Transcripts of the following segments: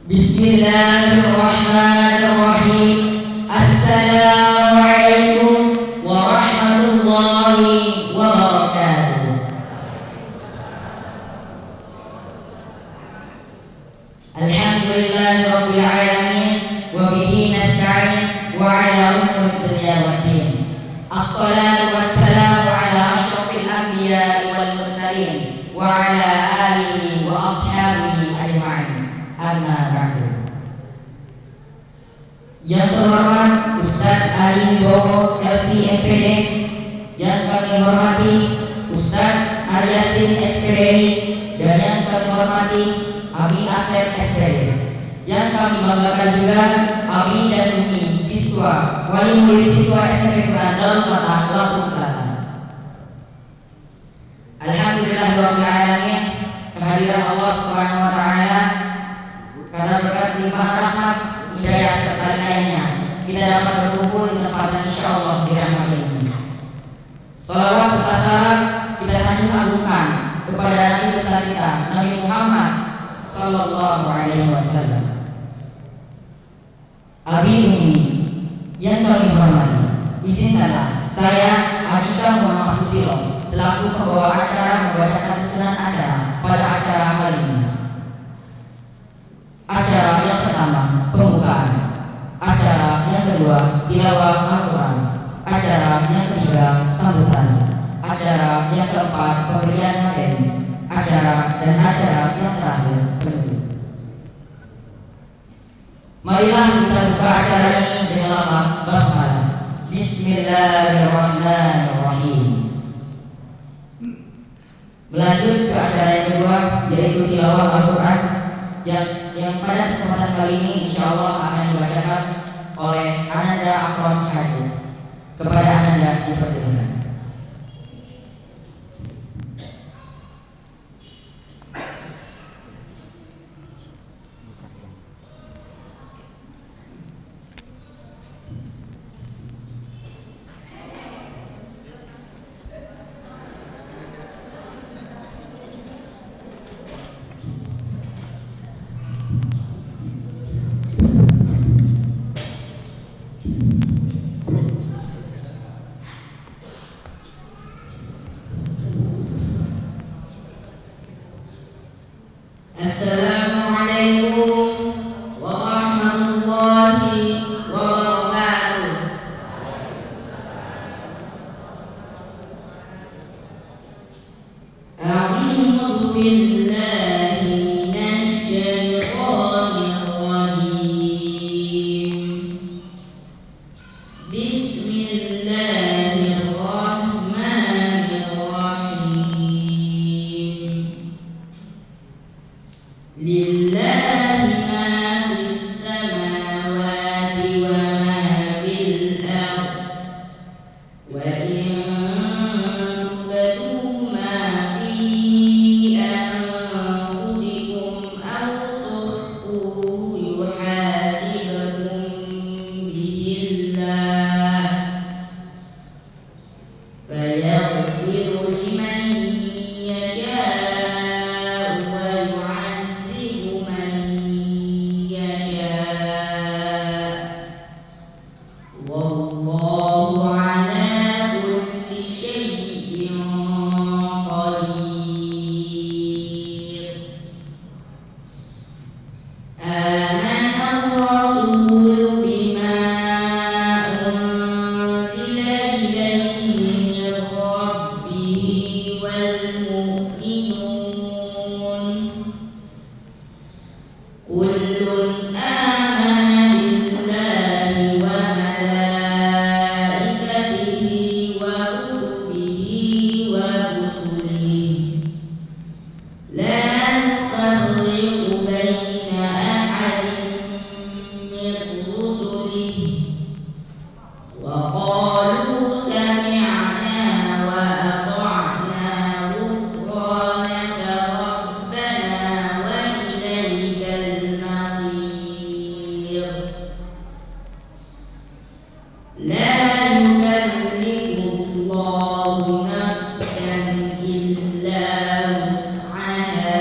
Bismillahirrahmanirrahim. Assalamualaikum warahmatullahi wabarakatuh. Alhamdulillahirabbil alamin wa bihi nasta'in wa ala umuri dunya waddin. Assalatu wassalamu ala asyrafil anbiya'i wal mursalin wa ala alihi wa ashabihi ajma'in. Amma ba'du. Yang terhormat Ustadz Ali Wibowo LC-MPD, yang kami hormati Ustadz Aryasin SPDI, dan yang kami hormati Abi Asep SPDI. Yang kami banggakan juga Abi dan Umi siswa wali murid siswa SMP Berandal Fatah Lampung Selatan. Alhamdulillahirabbil alamin, kehadiran Allah Subhanahu wa taala karena berkat limpahan rahmat, hidayah serta inayahnya kita dapat berkumpul di tempat yang insyaallah dirahmati ini. Salawat serta salam kita sanjung agungkan kepada Nabi besar kita Nabi Muhammad sallallahu alaihi wasallam. Abi Umi yang kami hormati, izinkanlah saya Andika Muhammad Susilo selaku pembawa acara membacakan susunan acara pada acara kali ini. Acara yang pertama pembukaan, acara yang kedua tilawah Al-Quran, acara yang ketiga sambutan, acara yang keempat pemberian materi, acara yang terakhir penutup. Marilah kita buka acara ini dengan lafaz basmalah. Bismillahirrahmanirrahim. Melanjut ke acara yang kedua, yaitu tilawah Al-Quran yang pada kesempatan kali ini insyaallah akan dibacakan oleh Ananda Akram Haji. Kepada Ananda dipersilakan. Assalamualaikum warahmatullahi wabarakatuh. A'udzu billahi minasy syaithanir rajim. Bismillahirrahmanirrahim. Lillahi ma fis samawati wa ma fil ardh wa in tubdu ma fi anfusikum aw tukhfuhu yuhasibkum bihillah fayaghfiru liman yasha'u wa yu'adzibu man yasha'u wallahu ala kulli syai'in qadir. Amana ar-rasulu bima unzila ilayhi min rabbihi wal mu'minun kullun amana billahi wa malaikatihi wa kutubihi wa rusulihi la nufarriqu baina ahadin min rusulihi wa qalu sami'na wa ata'na ghufranaka rabbana wa ilaikal masir. La yukallifu Allahu nafsan illa wus'aha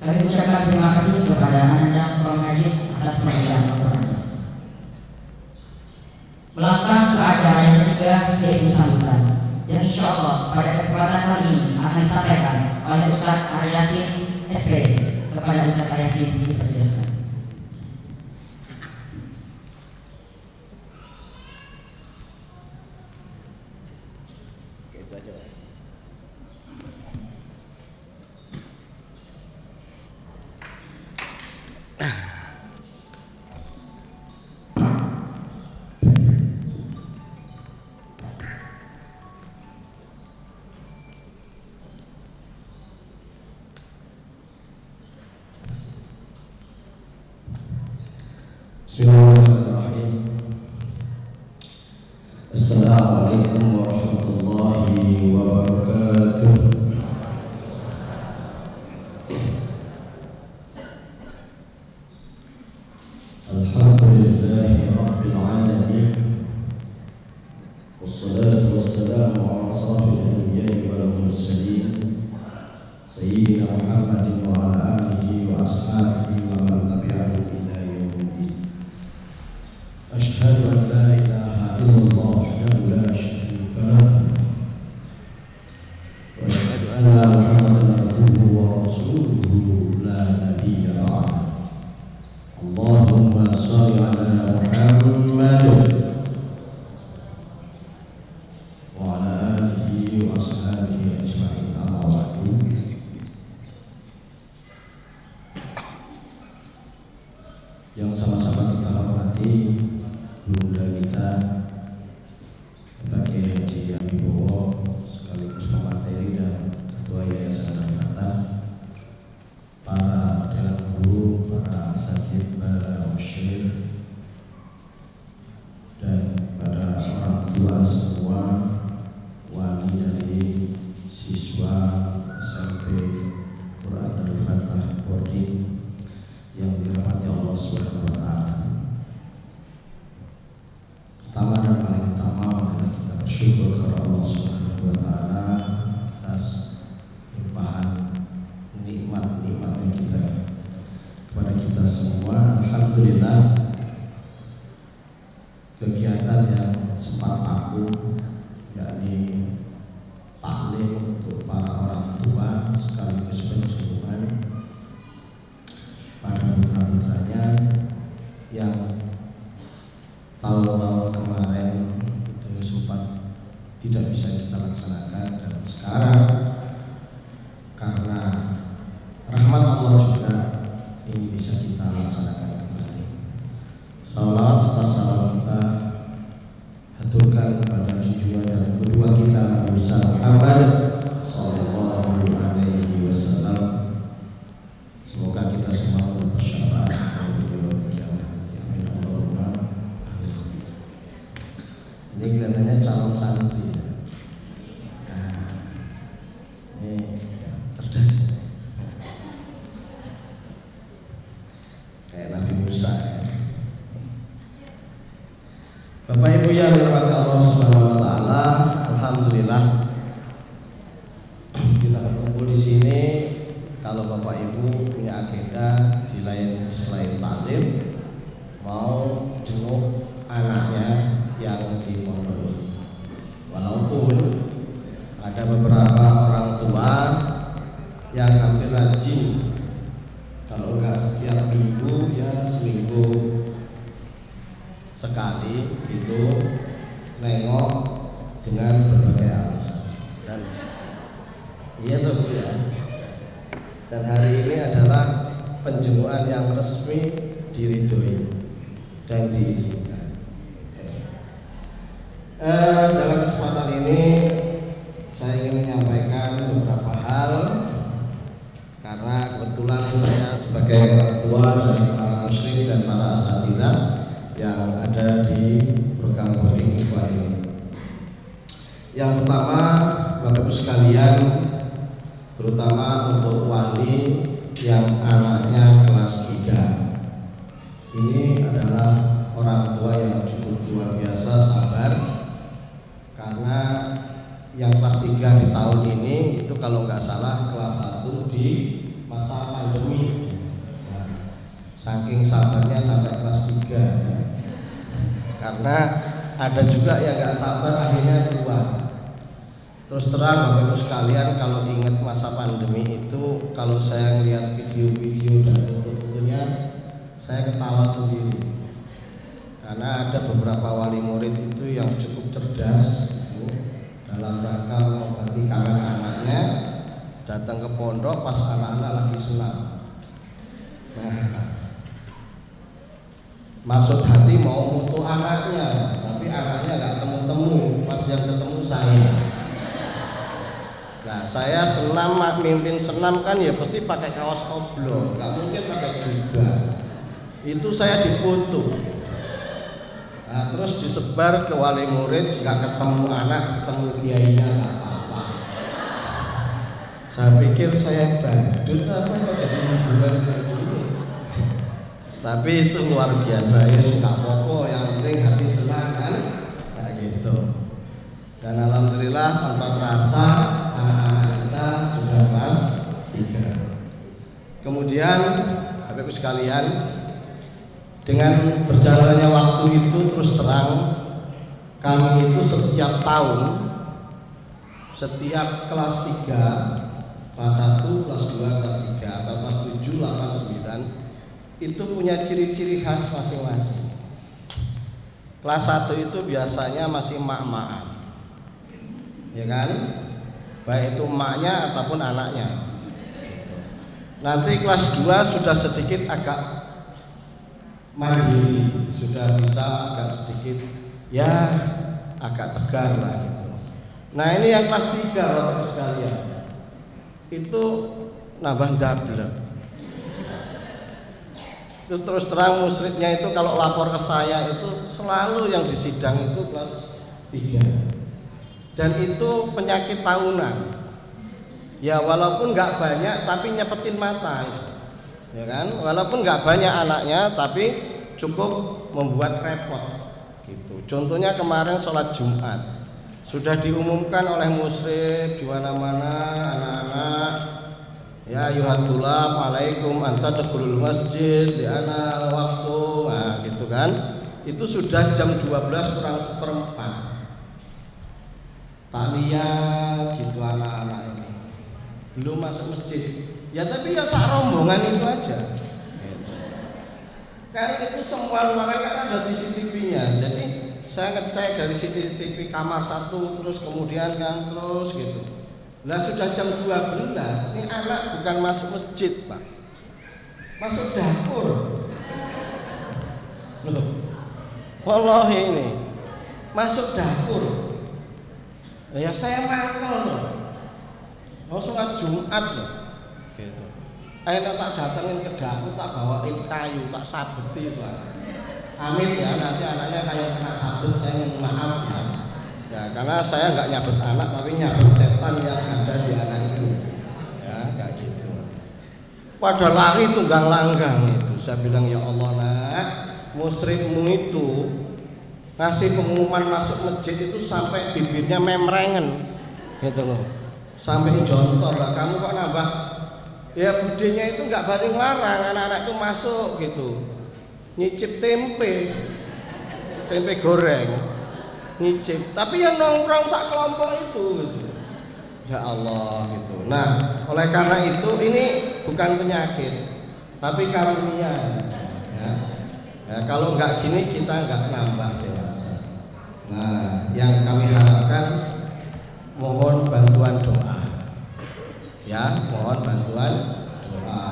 Kami ucapkan terima kasih kepada Anda Prof. Hajib atas pemberian laporan. Melangkah ke acara yang ketiga, yaitu sambutan, yang insya Allah pada kesempatan kali ini akan disampaikan oleh Ustaz Aryasin SPD. Kepada Ustaz Aryasin dipersilakan. Bismillahirrahmanirrahim. Assalamualaikum warahmatullahi wabarakatuh. Alhamdulillahi rabbil alamin. Wassalatu wassalamu ala asrafil anbiya'i wal mursalin sayyidina Muhammadin wa ala alihi wa ashabihi wa man tabi'ahum ila yaumiddin. Asyhadu an la ilaha illallah wahdahu la syarika lahu wa asyhadu anna Muhammadan abduhu wa rasuluhu la nabiyya ba'dahu. Allahumma shalli ala Muhammad wa ala alihi wa ashabihi ajma'in. Amma ba'du. Yang sama-sama kita hormati Bunda kita Bapak Haji Abibowo sekaligus pemateri dan Ketua Yayasan Al-Fatah, para dewan guru, para asatidz, para musyrik, dan para orang tua semua, wali dari siswa SMP Quran Al-Fatah Boarding yang dirahmati Allah Subhanahu wa taala. Pertama dan paling utama adalah kita bersyukur kepada Allah Subhanahu wa taala atas limpahan nikmat-nikmat yang kita kepada kita semua. Alhamdulillah, kegiatan yang sempat vakum, yakni taklim untuk para orang tua sekaligus penjemputan pada putra-putranya yang tahun-tahun kemarin itu sempat tidak bisa kita laksanakan, dan sekarang karena rahmat Allah juga ini bisa kita laksanakan kembali. Salawat serta salam kita haturkan kepada junjungan dan kedua kita Nabi Muhammad sallallahu alaihi wasallam. Semoga kita semua bersyafaat beliau kiamat. Amin Allahumma amin. Ini kelihatannya calon santri. Nah, ini cerdas. Kayak Nabi Musa ya. Bapak Ibu yang dirahmati Allah Subhanahu wa taala, alhamdulillah kita berkumpul di sini. Kalau Bapak Ibu punya agenda di lain selain taklim, mau jenguk anaknya yang di pondok. Walaupun ada beberapa orang tua yang hampir rajin, kalau enggak setiap minggu ya seminggu sekali itu nengok dengan berbagai alasan. Dan iya tuh ya. Dan hari ini adalah penjemukan yang resmi diridhoi dan diizinkan. Dalam kesempatan ini saya ingin menyampaikan beberapa hal, karena kebetulan saya sebagai ketua dari para musyrik dan para asatidzah yang ada di program boarding ini. Yang pertama, Bapak Ibu sekalian, terutama untuk wali yang anaknya kelas 3, ini adalah orang tua yang cukup luar biasa sabar, karena yang kelas 3 di tahun ini itu kalau nggak salah kelas 1 di masa pandemi saking sabarnya sampai kelas 3 ya. Karena ada juga yang nggak sabar akhirnya keluar. Terus terang Bapak Ibu sekalian, kalau ingat masa pandemi itu, kalau saya lihat video-video dan foto-fotonya, saya ketawa sendiri. Karena ada beberapa wali murid itu yang cukup cerdas dalam rangka mengobati kangen anaknya, datang ke pondok pas anak-anak lagi senam. Nah, maksud hati mau mutu anaknya, tapi anaknya nggak temu-temu, pas yang ketemu saya. Nah, saya senam, mimpin senam kan ya pasti pakai kaos oblong, nggak mungkin pakai jubah. Itu saya difoto. Nah, terus disebar ke wali murid, nggak ketemu anak, ketemu kiainya nggak apa-apa. Saya pikir saya badut apa kok jadi hiburan kayak gini. Tapi itu luar biasa ya, nggak apa-apa, yang penting hati senang kan, kayak gitu. Dan alhamdulillah tanpa terasa anak-anak kita sudah kelas 3. Kemudian Bapak Ibu sekalian, dengan berjalannya waktu itu terus terang kami itu setiap tahun, setiap kelas 3, kelas 1, kelas 2, kelas 3 atau kelas 7, 8, 9 itu punya ciri-ciri khas masing-masing. Kelas 1 itu biasanya masih emak-emaan, ya kan? Baik itu emaknya ataupun anaknya. Nanti kelas 2 sudah sedikit agak mandiri, sudah bisa agak sedikit ya agak tegar lah gitu. Nah ini yang kelas 3 Bapak sekalian, itu nambah double. Itu terus terang musridnya itu kalau lapor ke saya itu selalu yang di sidang itu kelas 3. Dan itu penyakit tahunan. Ya walaupun nggak banyak tapi nyepetin mata, ya kan? Walaupun nggak banyak anaknya tapi cukup membuat repot. Gitu. Contohnya kemarin sholat Jumat sudah diumumkan oleh musrid di mana-mana anak-anak. Ya ayuhatullah alaikum anta tadkhulul masjid di ana waktu. Nah, gitu kan? Itu sudah jam 12:04. Tak lihat gitu anak-anak ini belum masuk masjid. Ya tapi ya sak rombongan itu aja. Karena itu semua ruangan kan ada CCTV-nya. Jadi saya ngecek dari CCTV kamar 1 terus kemudian kan terus gitu. Nah sudah jam 12, ini anak bukan masuk masjid Pak, masuk dapur. Loh, wallahi ini masuk dapur. Ya saya mangkel loh, mau sholat Jumat loh. Gitu. Ayo tak datengin ke dapur, tak bawain kayu, tak sabeti Pak. Amin ya, nanti anaknya kayak kena sabet, saya minta maaf ya. Ya, karena saya nggak nyabet anak, tapi nyabet setan yang ada di anak itu. Ya, kayak gitu. Pada lari tunggang langgang itu, saya bilang ya Allah nak, musridmu itu ngasih pengumuman masuk masjid itu sampai bibirnya memrengen, gitu loh, sampai jontor lah. Kamu kok nambah? Ya budenya itu nggak banding larang anak-anak itu masuk gitu, nyicip tempe goreng. Ngicip, tapi yang nongkrong sak kelompok itu gitu. Ya Allah gitu. Nah, oleh karena itu ini bukan penyakit, tapi karunia. Ya. Ya, kalau nggak gini kita nggak nambah dewasa. Nah, yang kami harapkan mohon bantuan doa. Ya, mohon bantuan doa.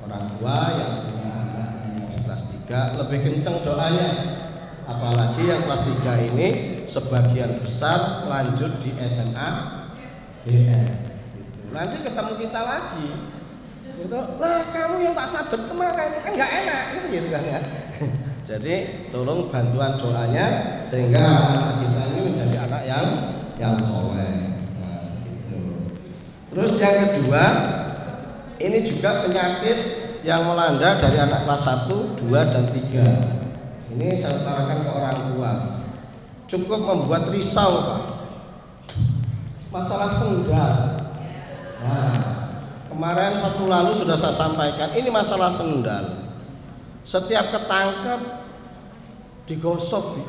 Orang tua yang punya anak di kelas 3 lebih kenceng doanya. Apalagi yang kelas 3 ini sebagian besar lanjut di SMA BN. Gitu. Nanti ketemu kita lagi. Gitu. Lah kamu yang tak sabet kemarin kan nggak enak gitu kan ya. Jadi tolong bantuan doanya sehingga anak kita ini menjadi anak yang soleh. Nah, gitu. Terus yang kedua, ini juga penyakit yang melanda dari anak kelas 1, 2, dan 3. Ini saya utarakan ke orang tua, cukup membuat risau Pak. Masalah sendal. Nah, kemarin Sabtu lalu sudah saya sampaikan, ini masalah sendal. Setiap ketangkep digosok,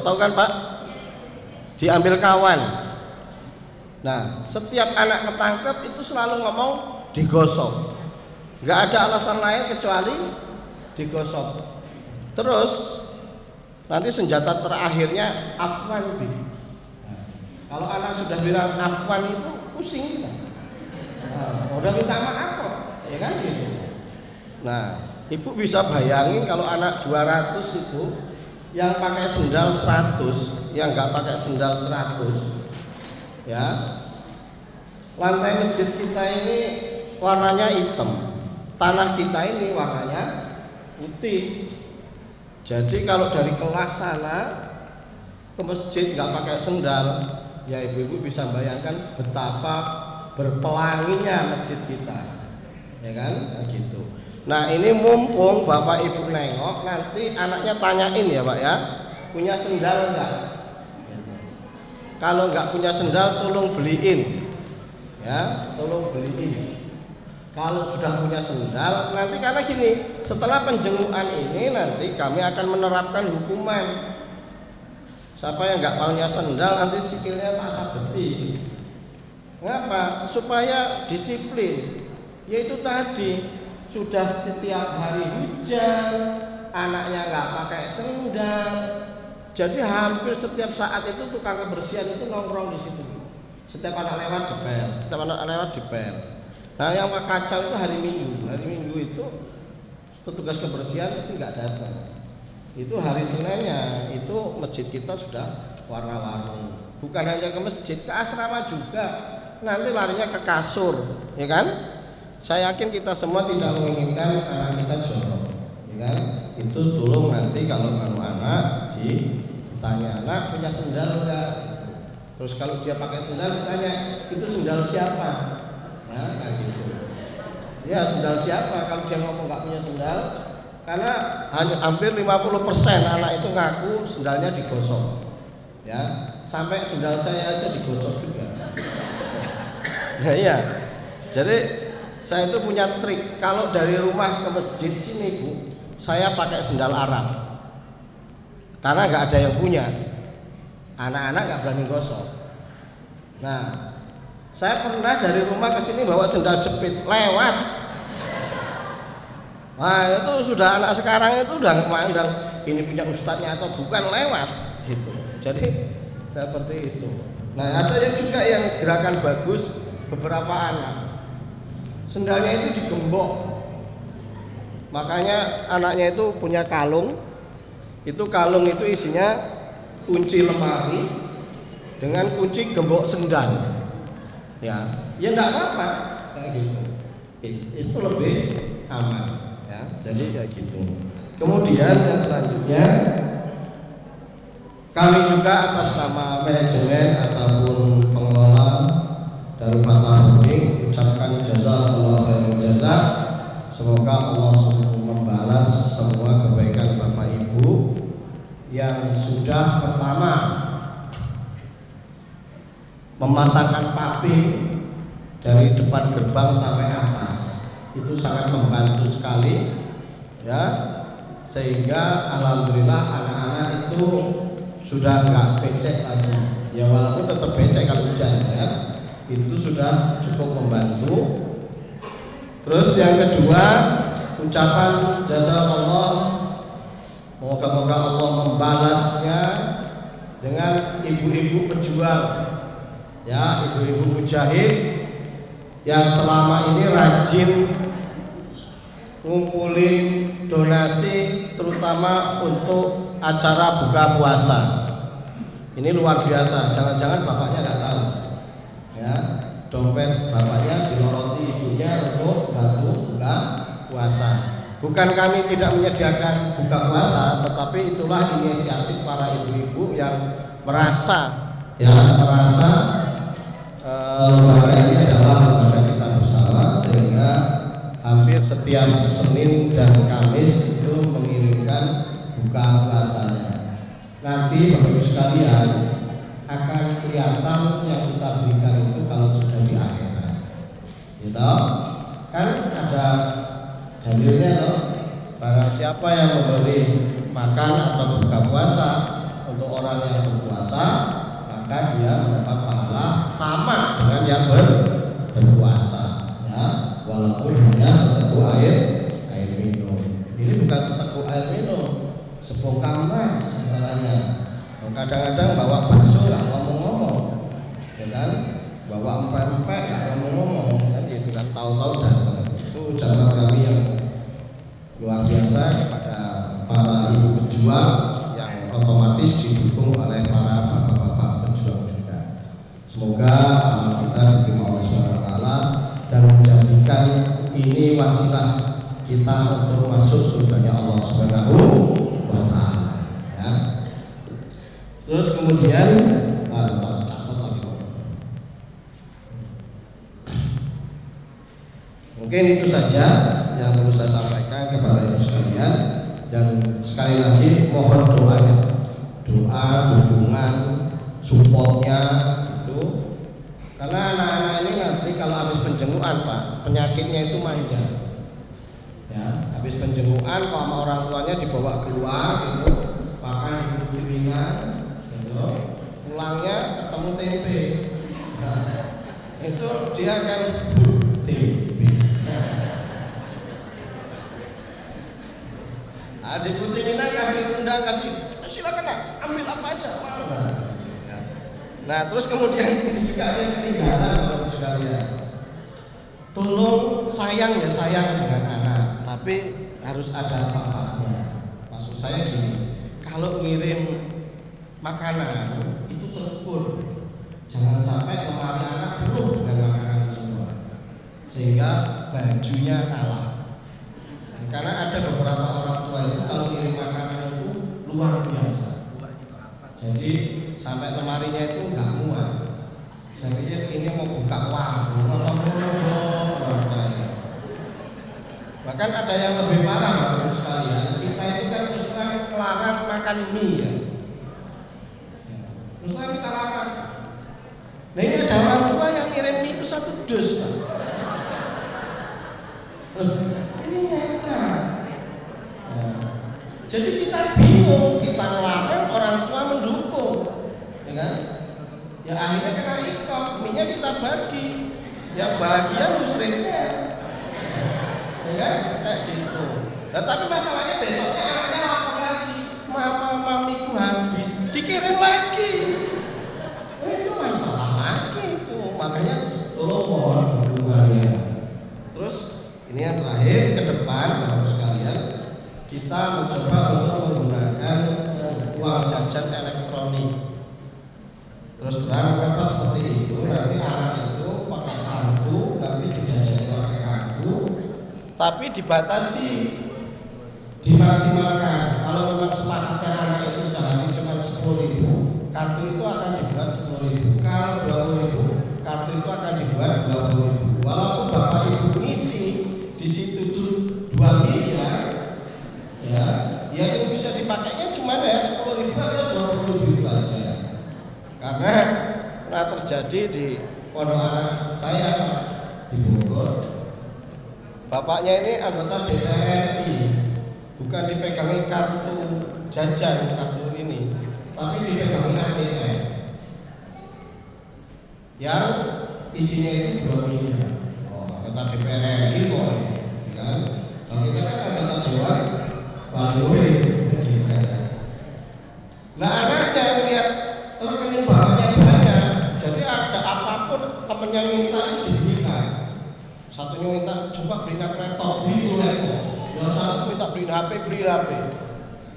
tahu kan Pak? Diambil kawan. Nah, setiap anak ketangkep itu selalu ngomong digosok. Nggak ada alasan lain kecuali digosok. Terus nanti senjata terakhirnya afwan bi. Nah, kalau anak sudah bilang afwan itu pusing kita. Nah, udah minta maaf kok, ya kan gitu. Nah, ibu bisa bayangin kalau anak 200 itu yang pakai sendal 100, yang nggak pakai sendal 100, ya. Lantai masjid kita ini warnanya hitam, tanah kita ini warnanya putih. Jadi kalau dari kelas sana ke masjid nggak pakai sendal, ya ibu-ibu bisa bayangkan betapa berpelanginya masjid kita, ya kan? Nah, gitu. Nah, ini mumpung bapak ibu nengok, nanti anaknya tanyain ya Pak ya, punya sendal enggak? Kalau enggak punya sendal tolong beliin, ya, tolong beliin. Kalau sudah punya sendal, nanti karena gini, setelah penjengukan ini nanti kami akan menerapkan hukuman. Siapa yang enggak punya sendal nanti sikilnya tak sabeti. Ngapa? Supaya disiplin. Yaitu tadi, sudah setiap hari hujan, anaknya nggak pakai sendal, jadi hampir setiap saat itu tukang kebersihan itu nongkrong di situ. Setiap anak lewat dipel. Nah, yang kacau itu hari Minggu itu petugas kebersihan pasti nggak datang. Itu hari Seninnya itu masjid kita sudah warna-warni. Bukan hanya ke masjid, ke asrama juga. Nanti larinya ke kasur, ya kan? Saya yakin kita semua tidak menginginkan anak kita jorok, ya kan? Itu tolong nanti kalau anak ditanya, anak punya sendal enggak? Terus kalau dia pakai sendal ditanya, itu sendal siapa? Ya, kayak gitu. Ya, sendal siapa? Kalau dia ngomong nggak punya sendal, karena hampir 50% anak itu ngaku sendalnya digosok, ya, sampai sendal saya aja digosok juga. Nah, iya, jadi saya itu punya trik, kalau dari rumah ke masjid sini Bu, saya pakai sendal Arab. Karena nggak ada yang punya. Anak-anak nggak berani gosok. Nah, saya pernah dari rumah ke sini bawa sendal jepit, lewat. Nah, itu sudah anak sekarang itu udah memandang ini punya ustadznya atau bukan, lewat gitu. Jadi seperti itu. Nah, ada yang juga yang gerakan bagus, beberapa anak sendalnya itu digembok, makanya anaknya itu punya kalung. Itu kalung itu isinya kunci lemari dengan kunci gembok sendal. Ya enggak apa-apa kayak gitu. Itu lebih aman, ya. Jadi kayak gitu. Kemudian yang selanjutnya, kami juga atas nama manajemen ataupun pengelola Darul Fatah Holding ucapkan jazakallahu khairan jaza. Semoga Allah membalas semua kebaikan Bapak Ibu yang sudah pertama memasangkan paping dari depan gerbang sampai atas. Itu sangat membantu sekali, ya, sehingga alhamdulillah anak-anak itu sudah nggak becek lagi. Ya walaupun tetap becek kalau hujan, ya. Itu sudah cukup membantu. Terus yang kedua, ucapan jazakallah, moga-moga Allah membalasnya dengan ibu-ibu pejuang, ya, ibu-ibu mujahid yang selama ini rajin ngumpulin donasi terutama untuk acara buka puasa. Ini luar biasa, jangan-jangan bapaknya nggak tahu, ya, dompet bapaknya diloroti ibunya untuk bantu buka puasa. Bukan kami tidak menyediakan buka puasa, tetapi itulah inisiatif para ibu-ibu yang merasa, ya, lembaga ini adalah lembaga kita bersama, sehingga hampir setiap Senin dan Kamis itu mengirimkan buka puasanya. Nanti Bapak Ibu sekalian akan kelihatan yang kita berikan itu kalau sudah di akhirat. Gitu. Kan ada dalilnya toh, siapa yang memberi makan atau buka puasa untuk orang yang berpuasa, maka dia mendapat pahala sama dengan yang berpuasa, ya, walaupun hanya seteguk air minum. Ini bukan seteguk air minum, sebongkah emas misalnya. Kadang-kadang bawa bakso nggak ngomong-ngomong, ya kan? Bawa empek-empek nggak ngomong-ngomong, kan gitu kan, tahu-tahu datang. Itu ucapan kami yang luar biasa kepada para ibu pejuang yang otomatis didukung oleh para bapak-bapak pejuang juga. Semoga amal kita diterima Allah SWT dan menjadikan ini wasilah kita untuk masuk surganya Allah SWT, ya. Terus kemudian mungkin itu saja yang perlu saya sampaikan kepada ibu sekalian, dan sekali lagi mohon doanya, doa, dukungan, supportnya itu, karena anak-anak ini nanti kalau habis penjengukan Pak, penyakitnya itu manja, ya, habis penjengukan kalau sama orang tuanya dibawa keluar gitu, makan di ringan gitu, pulangnya ketemu tempe, nah, itu dia akan tempe. Di Putih Mina kasih undang, kasih silakan nak, ambil apa aja. Nah terus kemudian ini juga ada ketinggalan Bapak sekalian. Tolong sayang ya, sayang dengan anak, tapi harus ada bapaknya. Maksud saya gini, kalau ngirim makanan itu terukur, jangan sampai lemari anak penuh dengan makanan semua, sehingga bajunya kalah. Karena ada beberapa orang tua itu kalau ngirim makanan itu luar biasa. Jadi sampai lemarinya itu nggak muat. Saya pikir ini mau buka warung apa warnanya. Bahkan ada yang lebih parah Bapak sekalian. Kita itu kan terus terang melarang makan mie ya. Terus terang kita larang. Nah ini ada orang tua yang ngirim mie itu 1 dus. Ini nyata. Jadi kita bingung, kita larang, orang tua mendukung, ya kan? Ya akhirnya kena ikut, minyak kita bagi, ya bagian muslimnya, ya kan? Kayak gitu. Nah tapi masalahnya besoknya anaknya lapor lagi, mamiku habis, dikirim lagi. Itu masalah lagi itu, makanya tolong mohon dukungannya. Terus ini yang terakhir, ke depan Bapak sekalian, kita mencoba untuk menggunakan uang jajan elektronik. Terus terang kenapa seperti itu, nanti anak itu pakai kartu, nanti dijajani pakai kartu, tapi dibatasi, dimaksimalkan. Kalau memang sepakatnya anak itu sehari cuma 10.000, kartu itu akan dibuat 10.000. Kalau 20.000, kartu itu akan dibuat 20.000. Walaupun bapak ibu ngisi di situ tuh 2 miliar, ya itu bisa dipakainya cuma ya 10.000 atau 20.000 aja. Karena pernah terjadi di pondok anak saya di Bogor, bapaknya ini anggota DPR RI, bukan dipegangi kartu jajan, kartu ini, tapi dipegangi ATM yang isinya itu 2 miliar. Anggota DPR RI kok, ya kan? Kalau kita kan anggota dewan paling nah anaknya lihat rekening bapaknya banyak, jadi ada apapun temennya minta itu diberikan. Satunya minta coba beliin laptop, beli laptop. Yang satu minta beliin HP, beli HP.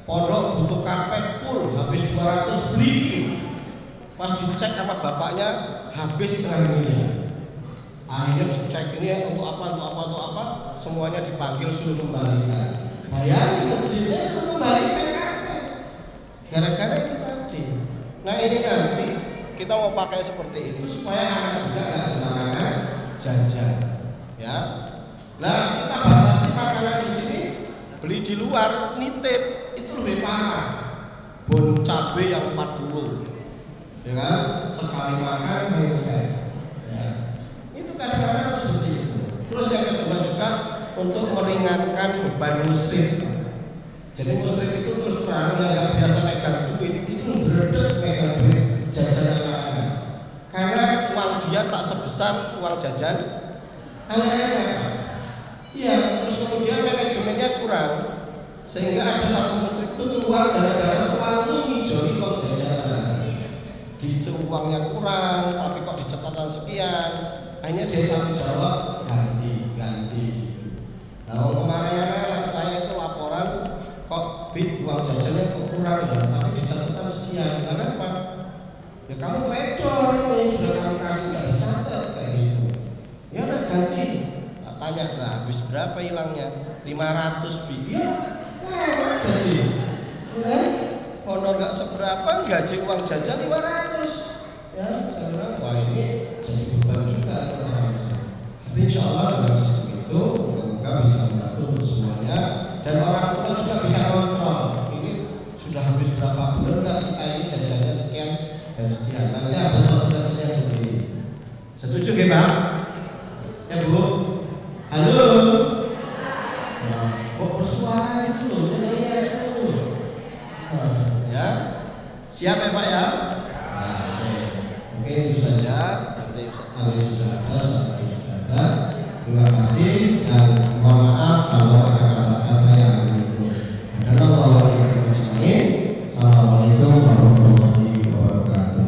Pondok butuh karpet full, habis 200 beli. Pas dicek sama bapaknya habis 1,5 miliar. Akhirnya dicek ini untuk apa, semuanya dipanggil suruh kembalikan. Bayangin masjidnya suruh kembalikan karpet. Gara-gara itu tadi. Nah ini nanti kita mau pakai seperti itu supaya anak juga nggak sembarangan jajan, ya. Nah kita batasi makanan di sini, beli di luar, nitip itu lebih parah. Bon cabai yang 40, ya kan? Sekali makan mencet. Ya. Itu kadang-kadang seperti itu. Terus yang kedua juga untuk meringankan beban muslim. Jadi musyrik itu terus terang yang nggak biasa megang duit itu beredek megang duit jajan anak-anak. Karena uang dia tak sebesar uang jajan anak-anak. Iya, terus kemudian manajemennya kurang sehingga ada satu musyrik itu keluar gara-gara selalu ngijoli kok jajan anak-anak. Gitu uangnya kurang, tapi kok di catatan sekian, akhirnya dia tanggung jawab ganti. Nah kemarin anak saya itu laporan kok uang jajannya kok kurang ya, tapi di catatan sekian. Kenapa? Ya kamu redor ini sudah kamu kasih nggak dicatat kayak gitu. Ya udah ganti. Nah, tanya lah habis berapa hilangnya? 500 bi. Ya, gaji. Ya, honor nggak seberapa, gaji uang jajan 500. Ya, saya bilang wah ini jadi beban juga. Tapi insya Allah dengan sistem itu semoga bisa membantu untuk semuanya dan orang tua juga bisa kontrol. Ini sudah habis berapa bulan nggak sih ini jajannya sekian dan sekian. Nanti ada sosialisasinya sendiri. Setuju nggak Pak? Ya Bu. Halo. Nah, kok bersuara itu loh, jadinya itu. Ya, siap ya Pak ya? Nah, oke itu saja. Nanti sudah ada. Terima kasih dan mohon maaf kalau ada kata-kata yang begitu. Assalamualaikum warahmatullahi wabarakatuh.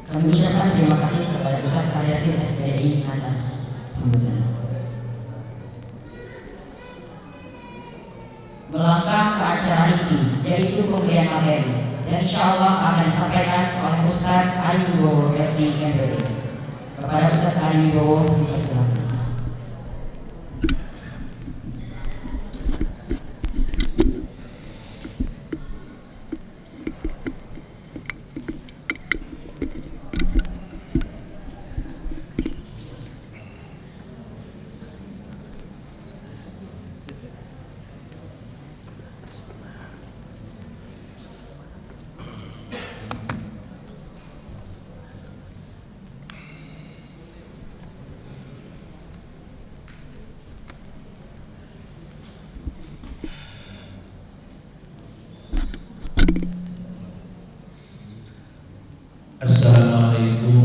Kami ucapkan terima kasih kepada Ustaz Karyasin SPDI atas sambutan. Melangkah ke acara inti, yaitu pemberian materi, dan insya Allah akan disampaikan oleh Ustaz Ari Wibowo versi MPD. Kepada Ustaz Ari Wibowo dipersilakan. Assalamualaikum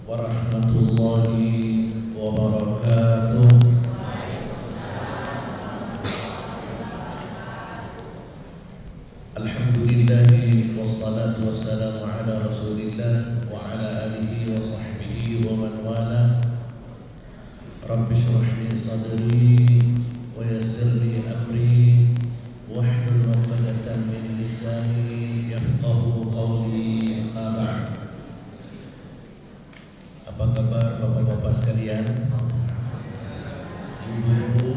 warahmatullahi wabarakatuh. Alhamdulillahi wassalatu wassalamu ala rasulillah wa ala alihi wa sahbihi wa man wala. Rabbi shrah li sadri wa yassir li amri wahlul 'uqdatam min lisani yafqahu qawli. Apa kabar bapak-bapak sekalian? Ibu-ibu,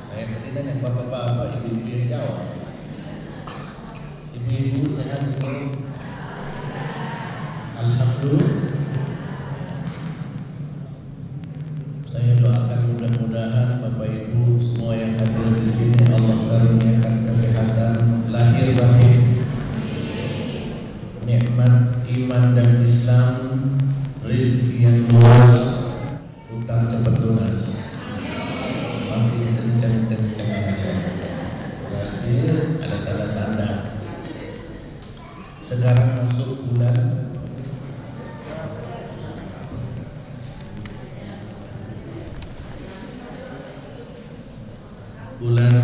saya tadi nanya bapak-bapak, ibu-ibu yang jawab. Ibu-ibu sehat bu? Alhamdulillah. Saya doakan mudah-mudahan bapak ibu semua yang hadir di sini Allah karuniakan kesehatan lahir batin, nikmat iman dan Islam, rezeki yang luas, utang cepat lunas, makin kencang-kencang aja. Berarti ada tanda-tanda. Sekarang masuk bulan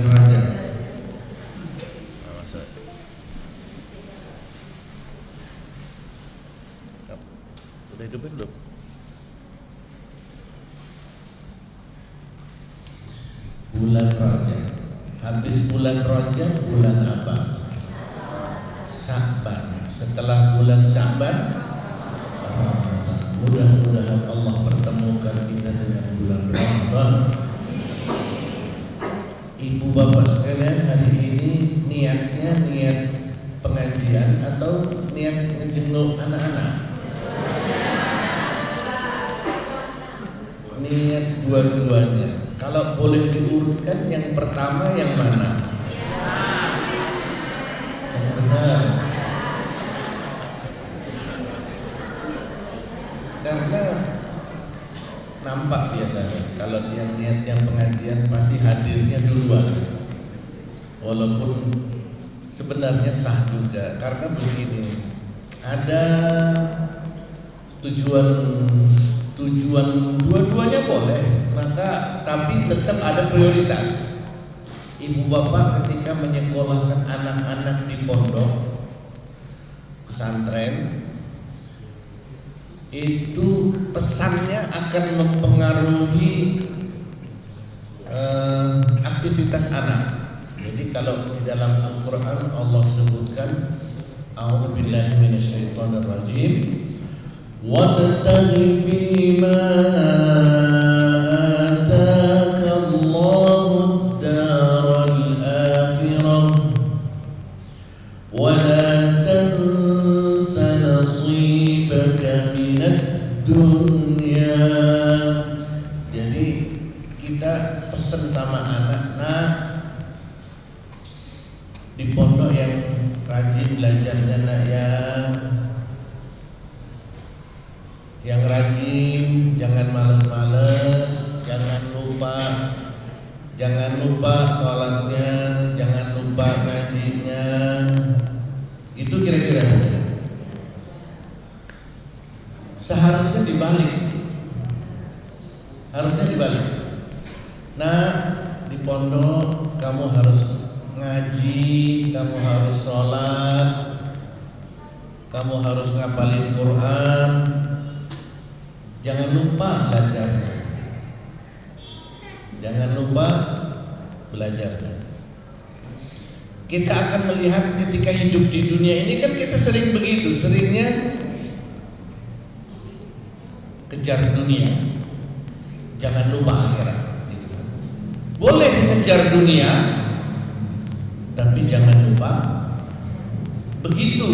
Rajab. Udah hidupin belum? Bulan Rajab. Habis bulan Rajab bulan apa? Sya'ban. Setelah bulan Sya'ban mudah-mudahan Allah pertemukan kita dengan bulan Ramadan. Ibu bapak sekalian, hari ini niatnya niat pengajian atau niat ngejenguk anak-anak? Niat dua-duanya. Kalau boleh diurutkan, yang pertama yang mana? Yang benar. Karena nampak biasanya kalau yang niat yang pengajian pasti hadirnya duluan, walaupun sebenarnya sah juga. Karena begini, ada tujuan dua-duanya boleh, maka tapi tetap ada prioritas. Ibu bapak ketika menyekolahkan anak-anak di pondok pesantren, itu pesannya akan mempengaruhi aktivitas anak. Jadi kalau di dalam Al-Quran Allah sebutkan, A'udzubillahi minasyaitonirrajim, wabtaghi fima ataka Allahu ad-daral akhirah wa la tansa nasibaka minad dunya. Jadi kita pesan sama anak, nah di pondok yang rajin belajarnya nak ya, yang rajin, jangan males-males, jangan lupa sholatnya, jangan lupa ngajinya, itu kira-kira. Seharusnya dibalik, Nah, di pondok kamu harus ngaji, kamu harus sholat, kamu harus ngapalin Quran. Jangan lupa belajarnya. Kita akan melihat ketika hidup di dunia ini kan kita sering begitu, seringnya kejar dunia, jangan lupa akhirat. Boleh ngejar dunia, tapi jangan lupa. Begitu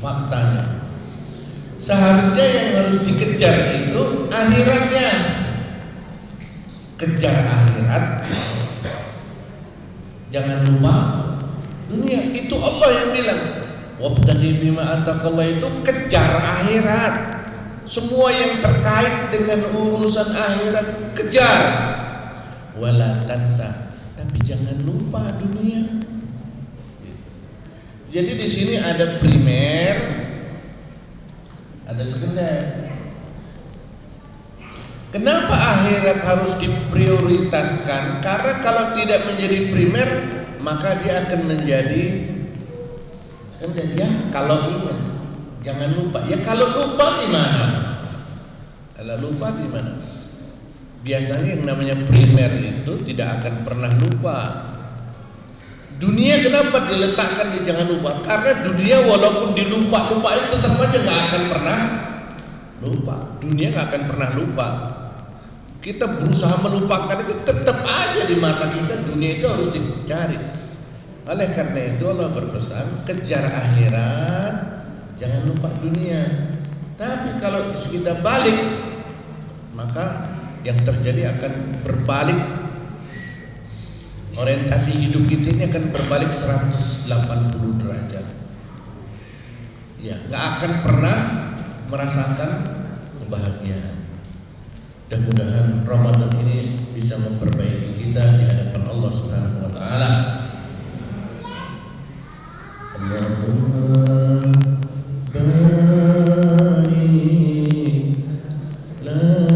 faktanya. Seharusnya yang harus dikejar itu akhiratnya. Kejar akhirat, jangan lupa dunia. Itu Allah yang bilang, wabtaghi fima ataqallah, itu kejar akhirat. Semua yang terkait dengan urusan akhirat kejar. Wala tansa, tapi jangan lupa dunia. Jadi di sini ada primer, ada sekunder. Kenapa akhirat harus diprioritaskan? Karena kalau tidak menjadi primer, maka dia akan menjadi sekunder. Ya, kalau ingat, jangan lupa. Ya kalau lupa gimana? Kalau lupa gimana? Biasanya yang namanya primer itu tidak akan pernah lupa. Dunia kenapa diletakkan di jangan lupa? Karena dunia walaupun dilupa-lupain tetap aja nggak akan pernah lupa. Dunia nggak akan pernah lupa. Kita berusaha melupakan itu, tetap aja di mata kita dunia itu harus dicari. Oleh karena itu Allah berpesan, kejar akhirat, jangan lupa dunia. Tapi kalau kita balik, maka yang terjadi akan berbalik. Orientasi hidup kita ini akan berbalik 180 derajat. Ya, nggak akan pernah merasakan kebahagiaan. Mudah-mudahan Ramadan ini bisa memperbaiki kita di hadapan Allah Subhanahu wa taala. Allahumma barik lana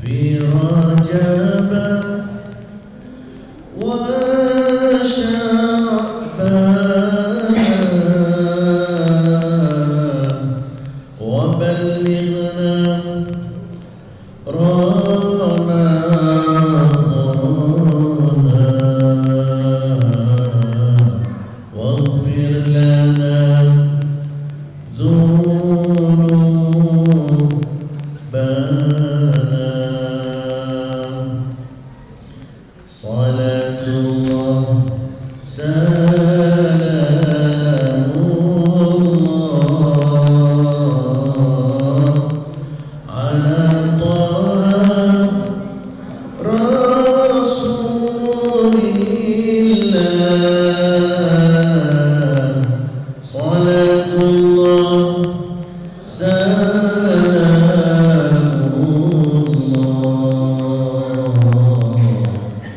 fi Rajab wa Sya'ban Ramadhan salatullah salamullah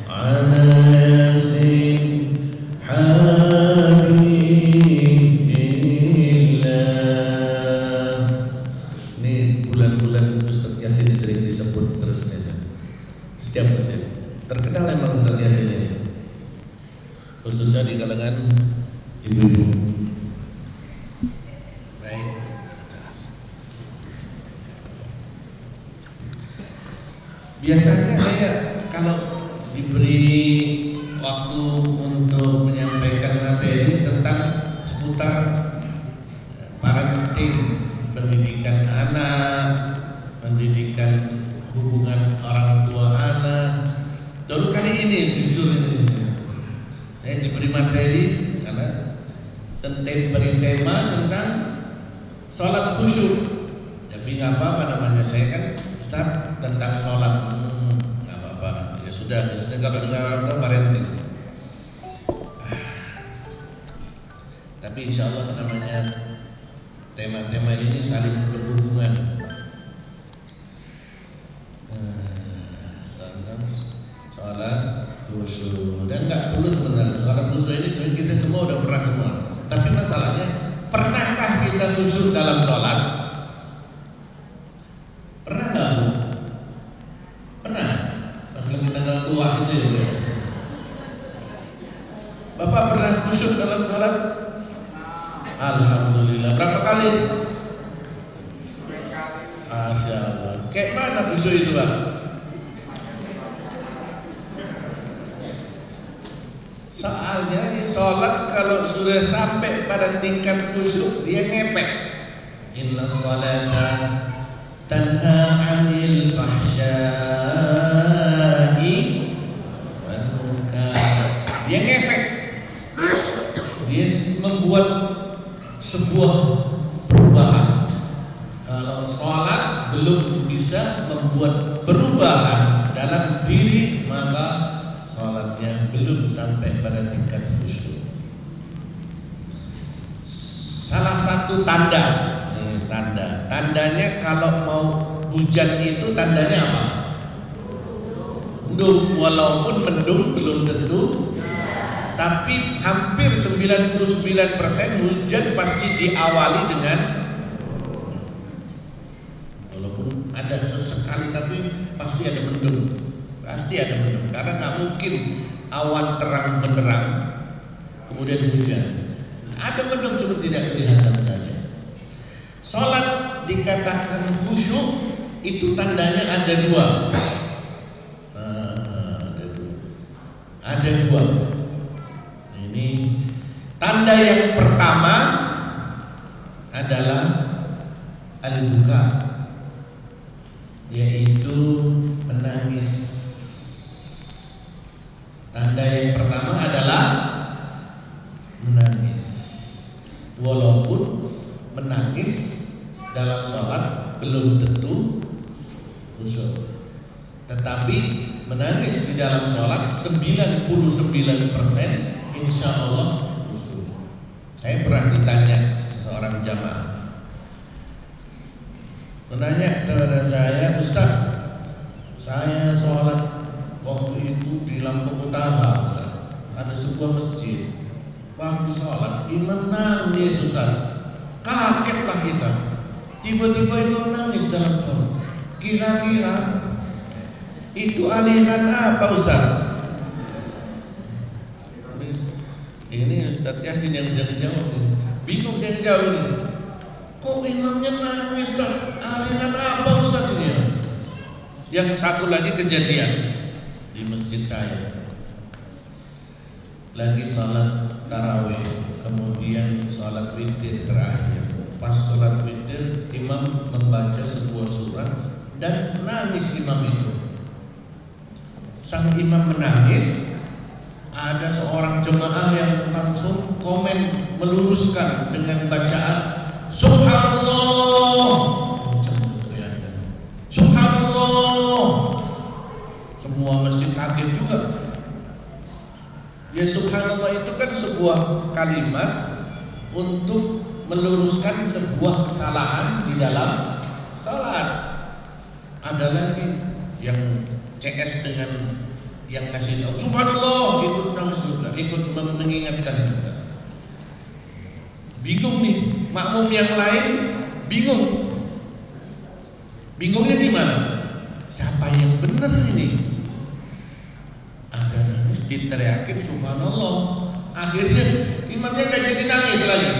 ala yasin habibillah. Ini bulan-bulan Ustaz Yasin sering disebut terus aja. Setiap musim terkenal memang Ustaz Yasin ini, khususnya di kalangan ibu-ibu. Baik. Biasanya saya kalau diberi waktu untuk menyampaikan materi tentang seputar parenting, pendidikan anak, pendidikan hubungan orang tua anak. Dulu kali ini jujur ini saya diberi materi karena beri tema tentang sholat khusyuk. Tapi nggak apa-apa namanya, saya kan Ustaz tentang sholat, nggak apa-apa. Ya sudah kalau dengar orang tua parenting. Tapi insya Allah namanya tema-tema ini saling berhubungan. Sholat khusyuk, dan nggak perlu sebenarnya sholat khusyuk ini sebenarnya kita semua udah pernah semua. Tapi masalahnya, pernahkah kita khusyuk dalam sholat? Pernah nggak? Pernah. Pas lagi tanggal tua itu ya. Bapak pernah khusyuk dalam sholat? Alhamdulillah. Berapa kali? Masya Allah. Kayak mana khusyuk itu, Pak? Soalnya sholat kalau sudah sampai pada tingkat khusyuk dia ngepek. Inna sholata tanha 'anil fahsya'i wal munkar. Dia ngepek. Dia membuat sebuah perubahan. Kalau sholat belum bisa membuat perubahan dalam diri, maka sholatnya belum sampai pada tingkat khusyuk. Salah satu tandanya kalau mau hujan itu tandanya apa? Mendung. Walaupun mendung belum tentu, tapi hampir 99% hujan pasti diawali dengan, walaupun ada sesekali tapi pasti ada mendung. Pasti ada mendung, karena nggak mungkin awan terang benderang kemudian hujan. Ada mendung cuma tidak kelihatan saja. Sholat dikatakan khusyuk itu tandanya ada dua. Ada dua. Ini tanda yang pertama adalah al-buka, yaitu menangis. Tanda yang pertama adalah menangis. Walaupun menangis dalam sholat belum tentu khusyuk, tetapi menangis di dalam sholat 99% insya Allah khusyuk. Saya pernah ditanya seorang jamaah, menanya kepada saya, Ustaz, saya sholat waktu itu di Lampung Utara, Ustaz, ada sebuah masjid. Waktu sholat imam nangis, Ustaz. Kagetlah kita. Tiba-tiba imam nangis dalam sholat. Kira-kira itu aliran apa, Ustaz? Ini Ustaz Yasin yang bisa dijawab. Bingung saya dijawab ini. Kok imamnya nangis, Ustaz? Aliran apa, Ustaz ini? Yang satu lagi kejadian di masjid saya, lagi salat tarawih, kemudian salat witir terakhir. Pas salat witir, imam membaca sebuah surat dan nangis imam itu. Sang imam menangis, ada seorang jemaah yang langsung komen meluruskan dengan bacaan Subhanallah. Subhanallah. Semua masjid kaget juga. Ya subhanallah itu kan sebuah kalimat untuk meluruskan sebuah kesalahan di dalam salat. Ada lagi yang CS dengan yang ngasih tahu subhanallah, ikut nangis juga, ikut mengingatkan juga. Bingung nih, makmum yang lain bingung. Bingungnya gimana? Siapa yang benar ini? Ada nangis diteriakin subhanallah, akhirnya imamnya gak jadi nangis lagi.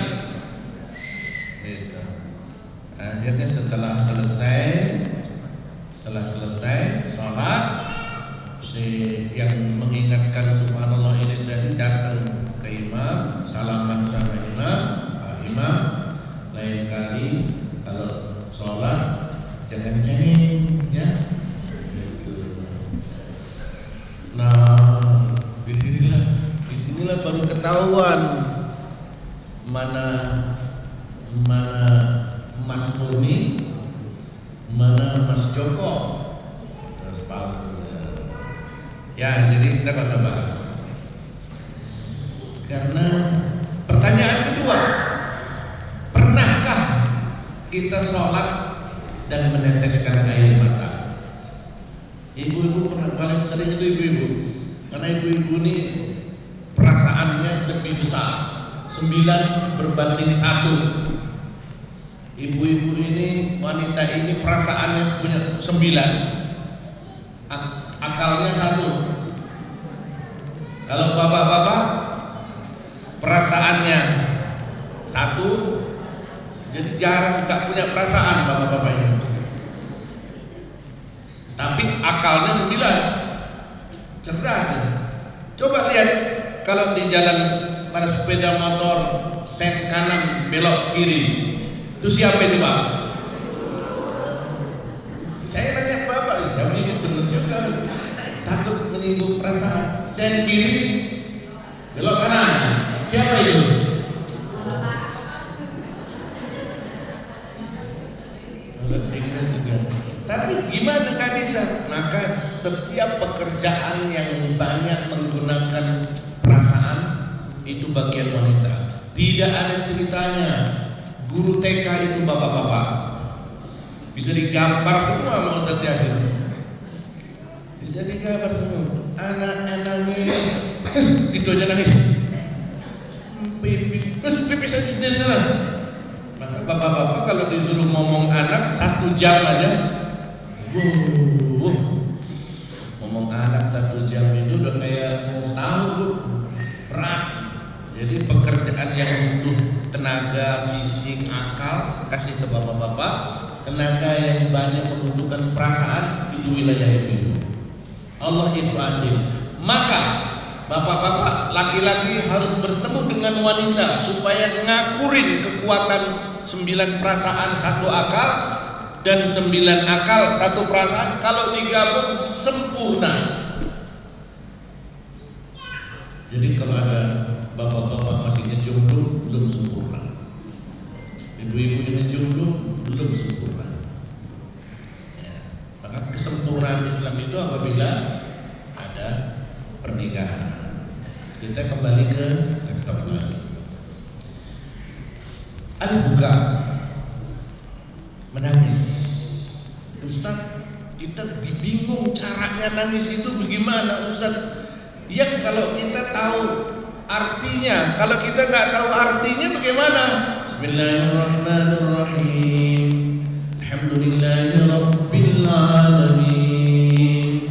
Gitu. Akhirnya setelah selesai sholat, si yang mengingatkan subhanallah ini tadi datang ke imam, salaman sama imam. Pak Imam, lain kali kalau sholat jangan cengeng, ya. Gitu. Nah, disinilah baru ketahuan mana Mas Murni, mana Mas Joko, Mas palsunya. Ya, jadi kita nggak usah bahas. Karena pertanyaan kedua, pernahkah kita sholat dan meneteskan air mata? Ibu-ibu pernah, paling sering itu ibu-ibu, karena ibu-ibu ini perasaannya lebih besar, 9 berbanding 1. Ibu-ibu ini, wanita ini perasaannya punya 9, akalnya 1. Kalau bapak-bapak perasaannya 1, jadi jarang tak punya perasaan bapak-bapak ini. Tapi akalnya 9, cerdas. Coba lihat kalau di jalan pada sepeda motor sen kanan belok kiri, itu siapa itu Pak? Saya tanya bapak, jawab ini benar juga. Takut menyinggung perasaan. Sen kiri belok kanan, siapa itu? Tapi gimana gak bisa? Maka setiap pekerjaan yang banyak menggunakan perasaan itu bagian wanita. Tidak ada ceritanya guru TK itu bapak-bapak. Bisa digambar semua sama Ustaz Yasin. Bisa digambar semua. Anak nangis, gitu aja nangis. Pipis, terus pipis aja sendiri lah. Maka bapak-bapak kalau disuruh ngomong anak 1 jam aja, ngomong anak 1 jam itu udah kayak mau setahun, berat. Jadi pekerjaan yang butuh tenaga, fisik, akal kasih ke bapak-bapak. Tenaga yang banyak membutuhkan perasaan itu wilayah ibu. Allah itu adil. Maka bapak-bapak, laki-laki harus bertemu dengan wanita supaya ngakurin kekuatan 9 perasaan 1 akal dan 9 akal 1 perasaan. Kalau digabung sempurna. Jadi kalau ada bapak-bapak masih ngejomblo belum sempurna, ibu-ibu yang ngejomblo belum sempurna. Ya. Maka kesempurnaan Islam itu apabila ada pernikahan. Kita kembali ke laptop lagi. Ada buka menangis, Ustaz. Kita bingung caranya nangis itu bagaimana, Ustaz? Ya kalau kita tahu artinya, kalau kita nggak tahu artinya bagaimana? Bismillahirrahmanirrahim. Alhamdulillahirabbil alamin.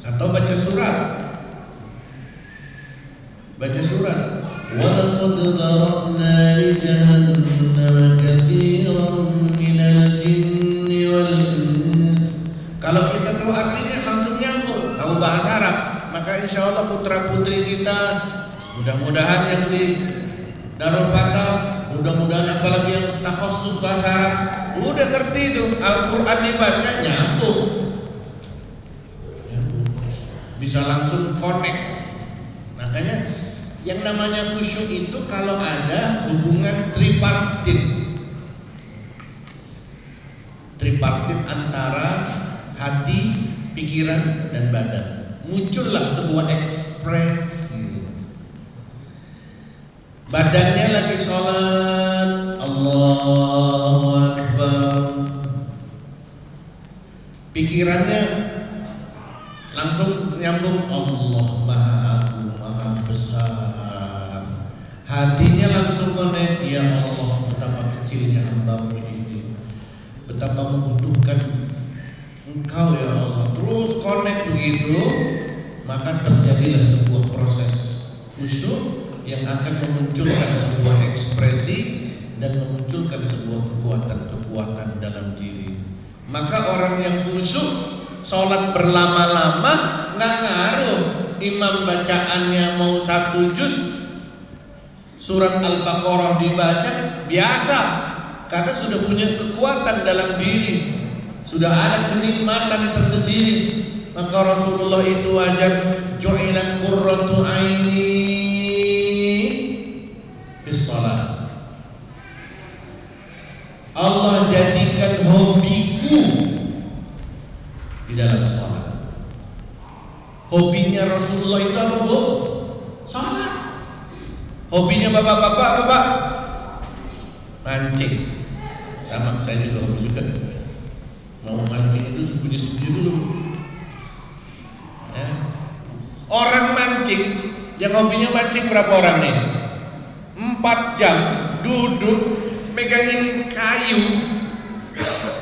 Atau baca surat. Baca surat. Wa laqad dharana li jahannama katsiran minal jinni wal ins. Kalau kita tahu artinya langsung nyambung, tahu bahasa Arab, maka insya Allah putra putri kita, mudah-mudahan yang di Darul Fatah, mudah-mudahan apalagi yang takhassus bahasa Arab, udah ngerti itu Al-Quran dibaca nyambung, bisa langsung connect. Makanya yang namanya khusyuk itu kalau ada hubungan tripartit antara hati, pikiran, dan badan, muncullah sebuah ekspresi. badannya lagi sholat, Allahu Akbar, pikirannya langsung nyambung Allah Maha Agung, Maha Besar, hatinya langsung connect, ya Allah betapa kecilnya hamba-Mu ini, betapa membutuhkan Engkau ya Allah, terus connect begitu, maka terjadilah sebuah proses khusyuk yang akan memunculkan sebuah ekspresi dan memunculkan sebuah kekuatan dalam diri. Maka orang yang khusyuk sholat berlama-lama nggak ngaruh imam bacaannya mau 1 juz surat Al-Baqarah dibaca biasa, karena sudah punya kekuatan dalam diri, sudah ada kenikmatan tersendiri. Maka Rasulullah itu wajar, ju'ilat qurratu aini bis shalah. Allah jadikan hobiku di dalam sholat. Hobinya Rasulullah itu apa, Bu? Sholat. Hobinya bapak-bapak mancing. Sama, saya juga hobi juga. Mau mancing itu sembunyi-sembunyi dulu. Ya. Orang mancing, yang hobinya mancing berapa orang nih? 4 jam duduk megangin kayu,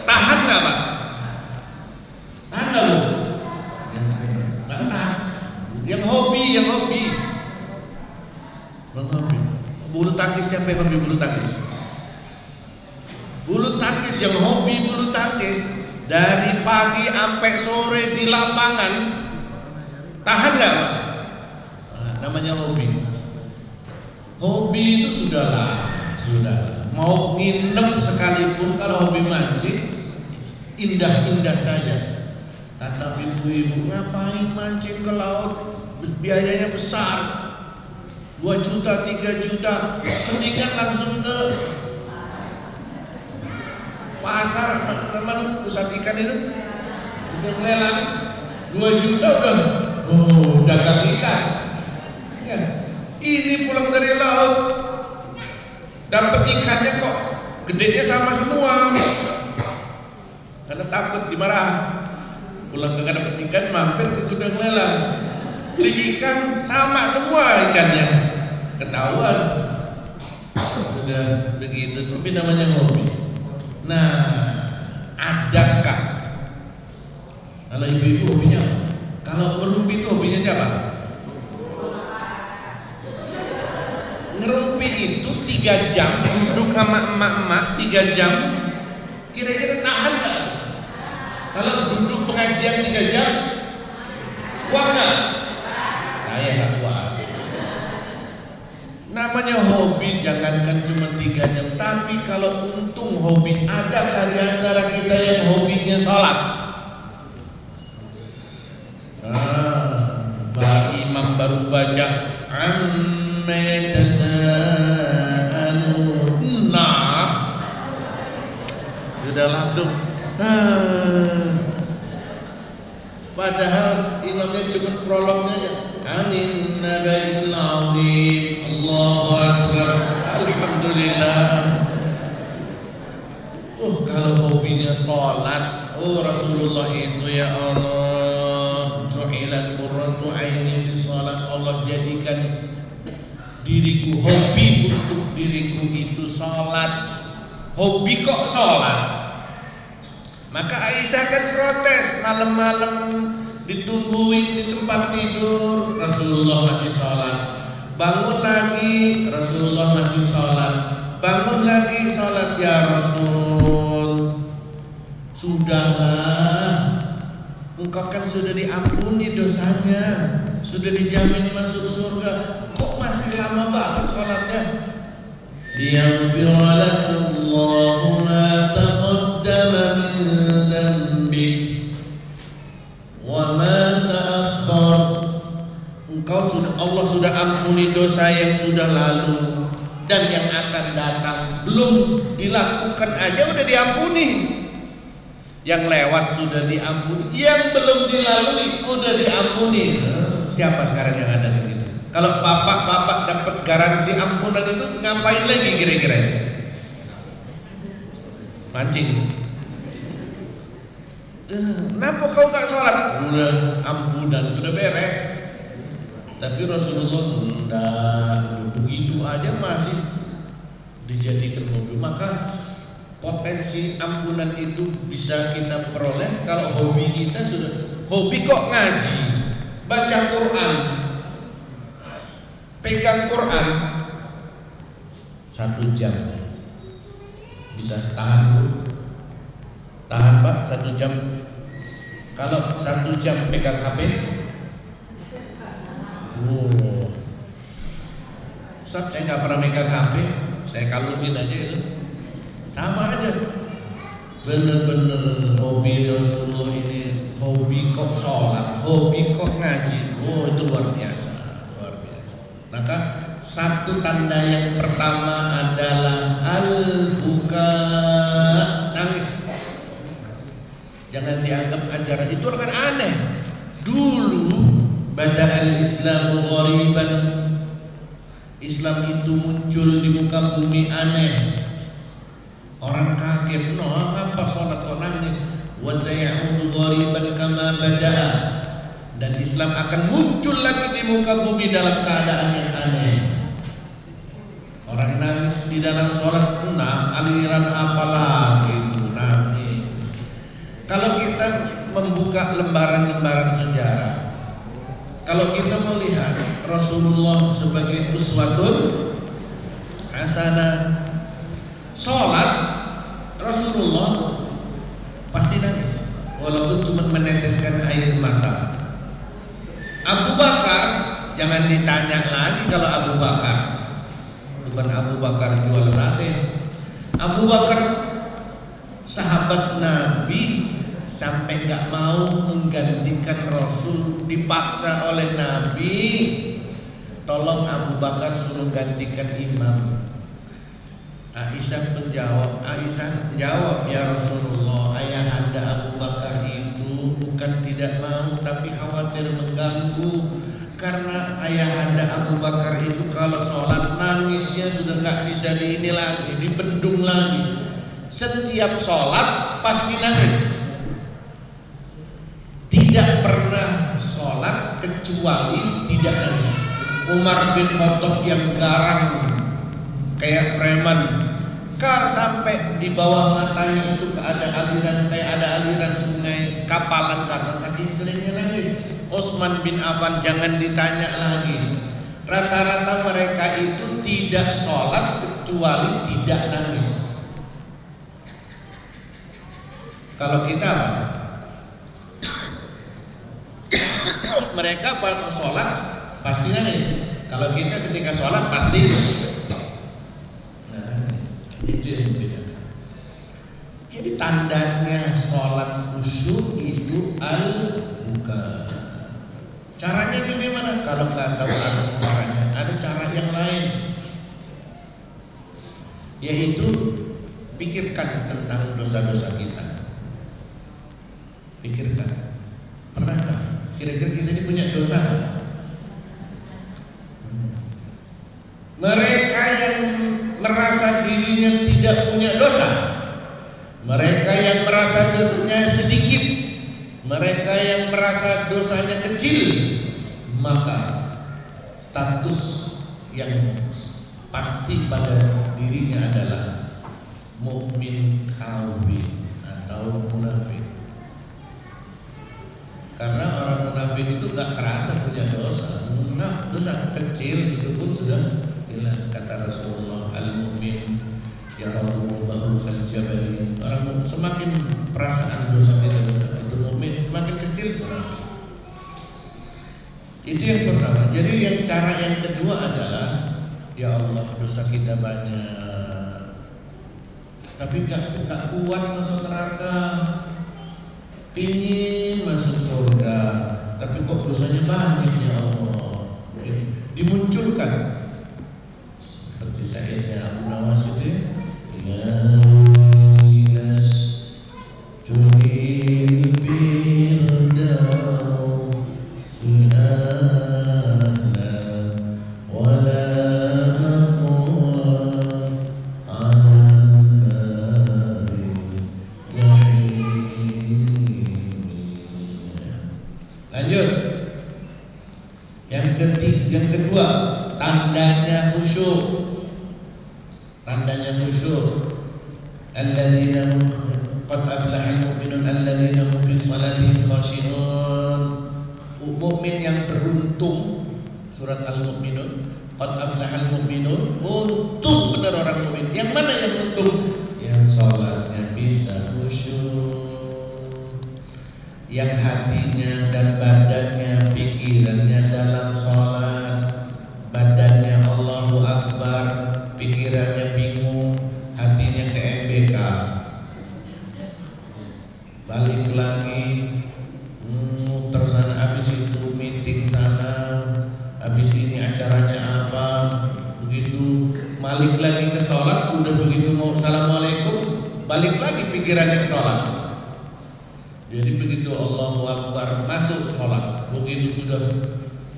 tahan nggak Pak? Tahan nggak Bu? Nggak tahan. Yang hobi. Bulu tangkis, siapa yang hobi bulu tangkis? Bulu tangkis yang hobi bulu tangkis dari pagi sampai sore di lapangan, tahan nggak Pak? Nah, namanya hobi. Hobi itu sudah mau nginep sekalipun kalau hobi mancing indah-indah saja. Kata ibu-ibu, ngapain mancing ke laut, biayanya besar, 2 juta 3 juta, mendingan langsung ke pasar teman pusat ikan itu udah lelang 2 juta udah dagang ikan ya. Ini pulang dari laut dapat ikannya kok gedenya sama semua, karena takut dimarah. Pulang kagak dapat ikan, mampir ke gudang lelang, beli ikan sama semua ikannya, ketahuan. Sudah begitu, tapi namanya hobi. Nah, adakah kalau ibu-ibu hobinya apa? Kalau ngerumpi itu hobinya siapa? Ngerumpi itu 3 jam duduk sama emak-emak 3 jam, kira-kira tahan gak? Kalau duduk pengajian 3 jam kuat gak? Saya gak kuat. Namanya hobi jangankan cuma 3 jam, tapi kalau untung hobi, ada dari antara kita yang hobinya sholat. Nah, imam baru baca amma yatasaalun, nah sudah langsung padahal imamnya cuma prolognya ya. Amin nabail azim, Allahu akbar, alhamdulillah. Kalau hobinya sholat, Rasulullah itu ya Allah, ju'ilat qurratu aini bis shalat, Allah jadikan diriku hobi untuk diriku itu sholat. Hobi kok sholat? Maka Aisyah kan protes, malam-malam ditungguin di tempat tidur, Rasulullah masih sholat. Bangun lagi, Rasulullah masih sholat. Bangun lagi sholat, ya Rasul, sudahlah, engkau kan sudah diampuni dosanya, sudah dijamin masuk surga, kok masih lama banget sholatnya? Yaghfir lakallahu ma taqaddama min dhanbik wa ma ta'akhkhar. Engkau sudah, Allah sudah ampuni dosa yang sudah lalu dan yang akan datang. Belum dilakukan aja udah diampuni. Yang lewat sudah diampuni, yang belum dilalui udah diampuni. Siapa sekarang yang ada begitu? Kalau bapak-bapak dapat garansi ampunan itu ngapain lagi kira-kira? Mancing. Kenapa kau gak sholat? Udah ampunan, sudah beres. Tapi Rasulullah enggak, begitu aja masih dijadikan hobi. Maka potensi ampunan itu bisa kita peroleh kalau hobi kita sudah. Hobi kok ngaji, baca Quran, pegang Quran 1 jam bisa tahan Pak 1 jam. Kalau 1 jam pegang HP, Ustaz saya nggak pernah pegang HP, saya kalumin aja itu, sama aja. Bener-bener hobi Rasulullah ini, hobi kok sholat, hobi kok ngaji, itu luar biasa, luar biasa. Maka satu tanda yang pertama adalah al-buka, nangis. Jangan dianggap ajaran itu kan aneh. Dulu bada'al Islamu ghariban, Islam itu muncul di muka bumi aneh. Orang kaget, apa sholat kok nangis? Wa sayaudu ghariban kama bada'a, dan Islam akan muncul lagi di muka bumi dalam keadaan yang aneh. Orang nangis di dalam sholat, aliran apa lagi itu nangis. Kalau kita membuka lembaran-lembaran sejarah, kalau kita melihat Rasulullah sebagai uswatun hasanah, sholat Rasulullah pasti nangis walaupun cuma meneteskan air mata. Abu Bakar jangan ditanya lagi. Kalau Abu Bakar, bukan Abu Bakar jual sate, Abu Bakar sahabat Nabi sampai nggak mau menggantikan Rasul, dipaksa oleh Nabi, tolong Abu Bakar suruh gantikan imam. Aisyah menjawab, ya Rasulullah, ayahanda Abu Bakar itu bukan tidak mau tapi khawatir mengganggu, karena ayahanda Abu Bakar itu kalau sholat nangisnya sudah nggak bisa diini lagi, dibendung lagi. Setiap sholat pasti nangis, tidak pernah sholat kecuali tidak nangis. Umar bin Khattab yang garang kayak preman, sampai di bawah matanya itu ada aliran, kayak ada aliran sungai kapalan karena saking seringnya nangis. Utsman bin Affan jangan ditanya lagi. Rata-rata mereka itu tidak sholat kecuali tidak nangis. Kalau kita mereka waktu sholat pasti nangis. Kalau kita ketika sholat pasti itu yang membedakan. Jadi tandanya sholat khusyuk itu al-buka. Caranya bagaimana? Kalau nggak tahu caranya, ada cara yang lain, yaitu pikirkan tentang dosa-dosa kita. Pikirkan, pernahkah kira-kira kita ini punya dosa? Mereka yang merasa dirinya tidak punya dosa, mereka yang merasa dosanya sedikit, mereka yang merasa dosanya kecil, maka status yang pasti pada dirinya adalah mukmin kafir atau munafik. Karena orang munafik itu nggak kerasa punya dosa, dosa kecil itu pun sudah hilang. Kata Rasulullah, al-mu'min yarahu bahrukan jabal. Orang semakin perasaan dosa itu mukmin, semakin kecil munafik. Itu yang pertama. Jadi yang cara yang kedua adalah, ya Allah dosa kita banyak, tapi nggak kuat masuk neraka. Pingin masuk surga, tapi kok dosanya banyak ya Allah. Dimunculkan seperti syairnya Abu Nawas itu, Ilas Jumil Firdaus Su'ala Yang kedua, tandanya khusyuk. Tandanya khusyuk. Alladzina hum qad aflahal mu'minun alladzina hum fi shalatihim khashi'un. Mukmin yang beruntung. Surat Al-Mu'minun. Qad aflahal mu'minun. Untung benar orang mukmin. Yang mana yang untung? Yang salatnya bisa khusyuk, yang hatinya dan badannya, pikirannya dalam sholat, badannya Allahu Akbar, pikirannya bingung, hatinya ke MBK, balik lagi, muter sana, habis itu meeting sana, habis ini acaranya apa, begitu balik lagi ke sholat, udah begitu mau assalamualaikum, balik lagi pikirannya ke sholat. Jadi begitu Allahu Akbar masuk sholat, begitu sudah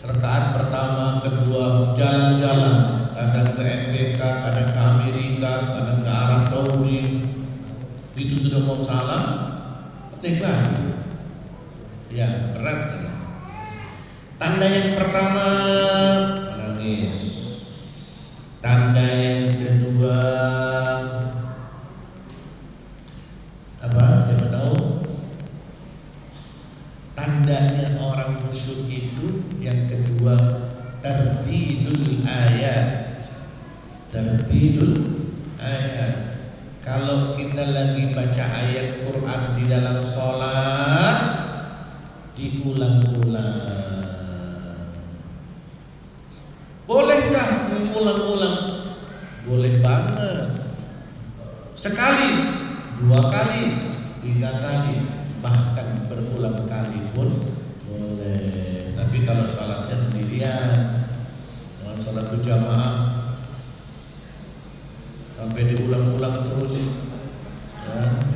rakaat pertama, kedua, jalan-jalan, kadang ke MBK, kadang ke Amerika, kadang ke Arab Saudi. Begitu sudah mau salam, petik lagi. Ya berat. Tanda yang pertama menangis. Tanda yang kedua apa? Siapa tahu? Tandanya orang khusyuk itu yang kedua tartilul ayat. Tartilul ayat. Kalau kita lagi baca ayat Quran di dalam sholat, diulang-ulang. Bolehkah mengulang-ulang? Boleh banget. Sekali, 2 kali, 3 kali, bahkan berulang kali pun boleh. Tapi kalau sholatnya sendirian, dengan sholat berjamaah sampai diulang-ulang terus, ya.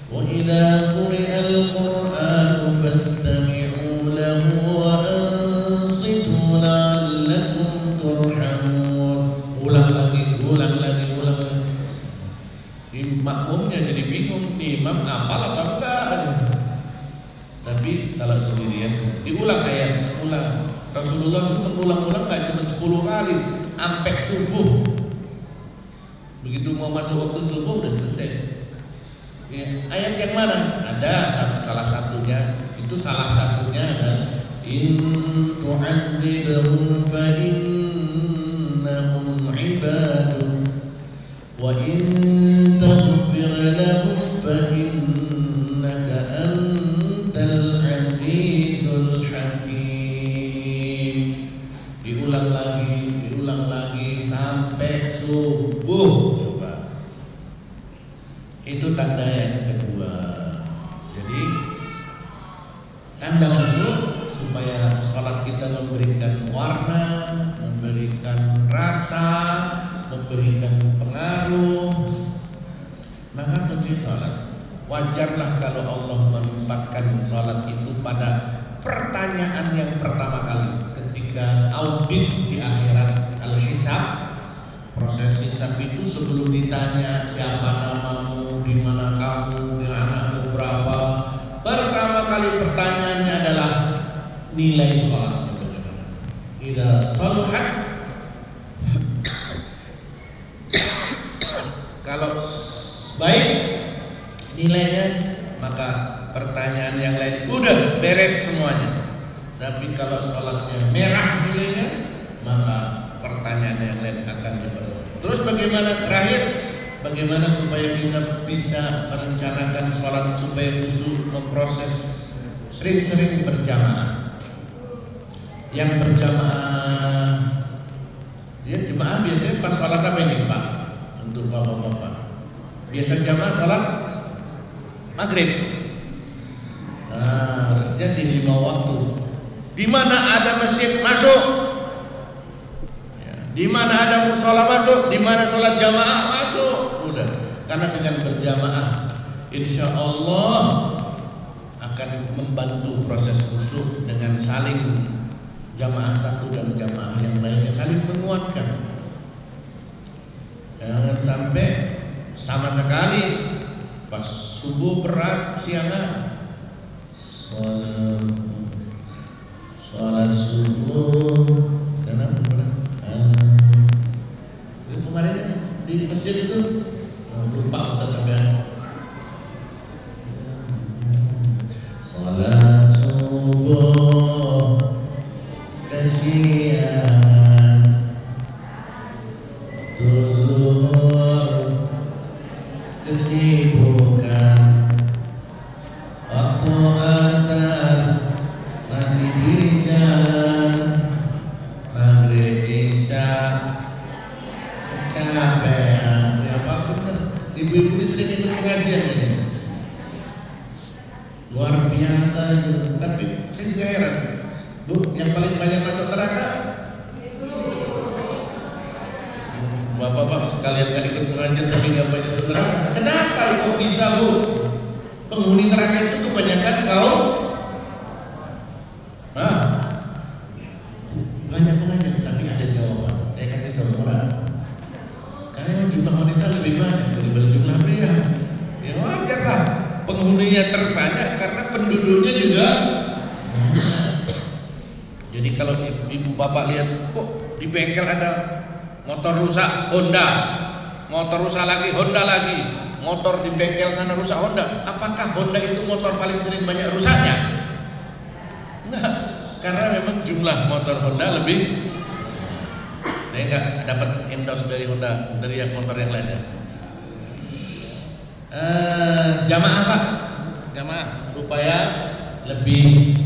Wa idza quri'al Qur'anu fastami'u lahu wa ansitu la'allakum turhamun. Ulang lagi, ulang lagi, ulang lagi. Makmumnya jadi bingung, imam hafal apa enggak? Tapi kalau sendirian diulang ayat, ulang. Rasulullah itu mengulang-ulang nggak cuma 10 kali, sampai subuh. Begitu mau masuk waktu subuh udah selesai. Ya, ayat yang mana? Ada salah satunya. Itu salah satunya adalah in tu'adzibhum fa innahum 'ibadun wa in taghfir lahum fa innaka antal 'azizul hakim. Diulang lagi sampai subuh. Itu tanda yang kedua. Jadi tanda khusyuk supaya sholat kita memberikan warna, memberikan rasa, memberikan pengaruh, maka kunci sholat. Wajarlah kalau Allah menempatkan sholat itu pada pertanyaan yang pertama kali ketika audit di akhirat al-hisab. Proses hisab itu sebelum ditanya siapa namamu, di mana kamu, anakmu berapa, pertama kali pertanyaannya adalah nilai sholat. Idza shaluhat, kalau baik nilainya, maka pertanyaan yang lain udah beres semuanya. Tapi kalau sholatnya merah nilainya, maka pertanyaan yang lain akan dipenuhi. Terus bagaimana terakhir? Bagaimana supaya kita bisa merencanakan sholat supaya khusyuk, memproses sering-sering berjamaah. Yang berjamaah, ya jemaah biasanya pas sholat apa ini Pak? Untuk bapak-bapak biasa jamaah sholat maghrib. Nah, harusnya sih 5 waktu. Di mana ada masjid masuk. Di mana ada musola masuk, di mana sholat jamaah masuk, udah. Karena dengan berjamaah, insya Allah akan membantu proses khusyuk dengan saling jamaah satu dan jamaah yang lainnya saling menguatkan. Jangan sampai sama sekali pas subuh berat siangan, sholat subuh. Kenapa? kesibukan, waktu asar masih di jalan, maghrib isya kecapean. Ya Pak bener, ibu-ibu ini sering ikut pengajian ini, luar biasa itu. Tapi saya juga heran, Bu, yang paling banyak masuk neraka bapak-bapak sekalian gak ikut pengajian tapi gak banyak masuk neraka. Kenapa itu bisa, Bu? Penghuni neraka itu kebanyakan kaum banyak pengajian tapi ada jawaban. Saya kasih tahu orang, karena jumlah wanita lebih banyak daripada jumlah pria. Ya wajar lah, penghuninya terbanyak karena penduduknya juga. Jadi kalau ibu bapak lihat kok di bengkel ada motor rusak Honda, motor rusak lagi Honda lagi, motor di bengkel sana rusak Honda, apakah Honda itu motor paling sering banyak rusaknya? Enggak, karena memang jumlah motor Honda lebih. Saya nggak dapat endorse dari Honda, dari yang motor yang lainnya. Jamaah Pak, jamaah supaya lebih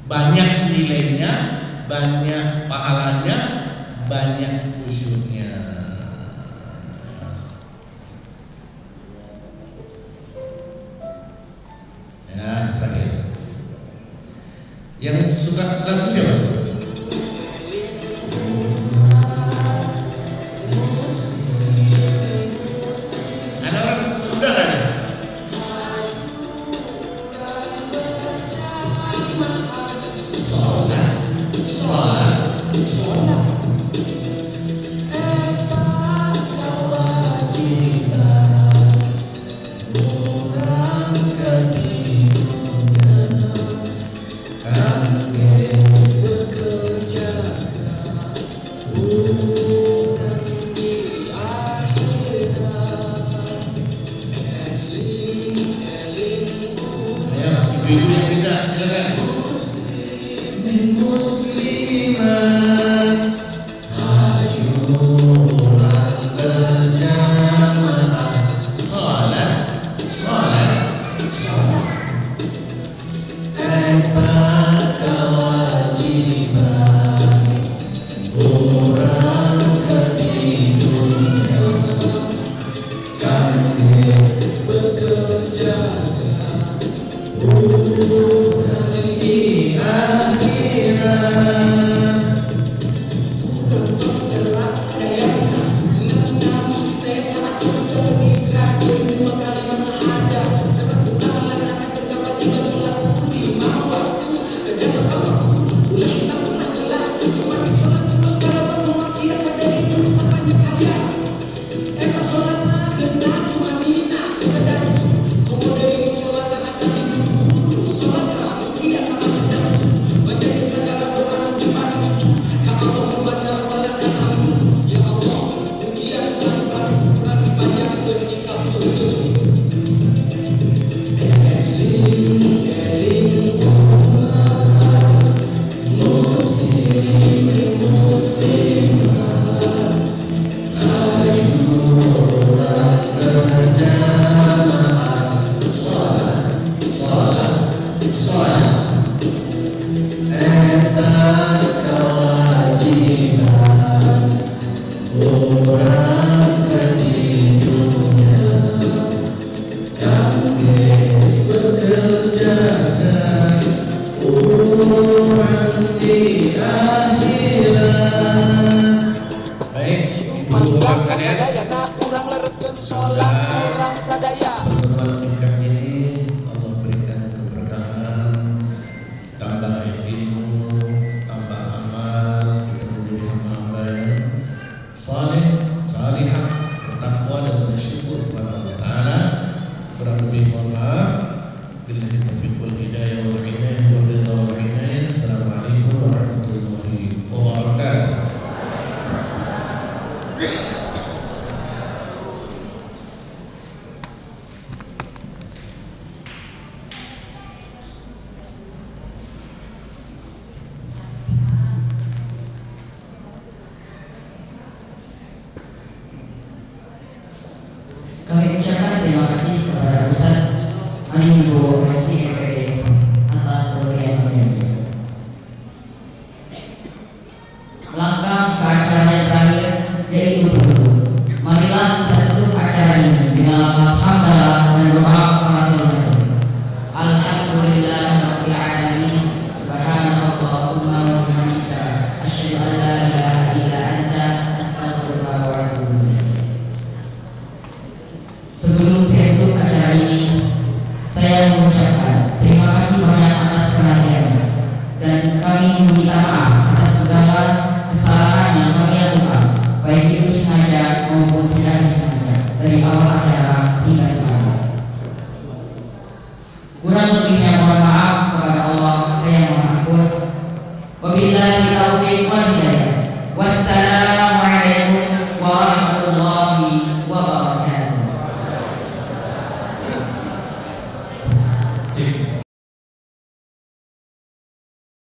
banyak nilainya, banyak pahalanya, banyak khusyuknya. Ya, terakhir. Yang suka lagu siapa? Ada orang sudah kan? Ibu-ibu yang bisa, silakan. Muslimat, ayo orang berjamaah, salat, salat, salat. Eta kewajiban orang di dunia, kangge bekerja di akhirat. Pertemuan singkat ini Allah berikan keberkahan, tambah ilmu, tambah amal, kita menjadi hamba yang saleh, salihah, bertakwa dan bersyukur kepada Allah Taala. Kurang lebih mohon maaf. Billahi taufiq wal hidayah wal inayah wal ridha wal inayah. Assalamualaikum warahmatullahi wabarakatuh. Kami ucapkan Sebelum saya tutup acara ini, saya mengucapkan terima kasih banyak atas perhatiannya, dan kami meminta maaf atas segala kesalahan yang kami lakukan, baik itu sengaja maupun tidak disengaja, dari awal acara hingga sekarang. Kurang lebihnya mohon maaf kepada Allah, saya mohon ampun. Wabillahi taufiq wal hidayah. Wassalamualaikum warahmatullahi wabarakatuh.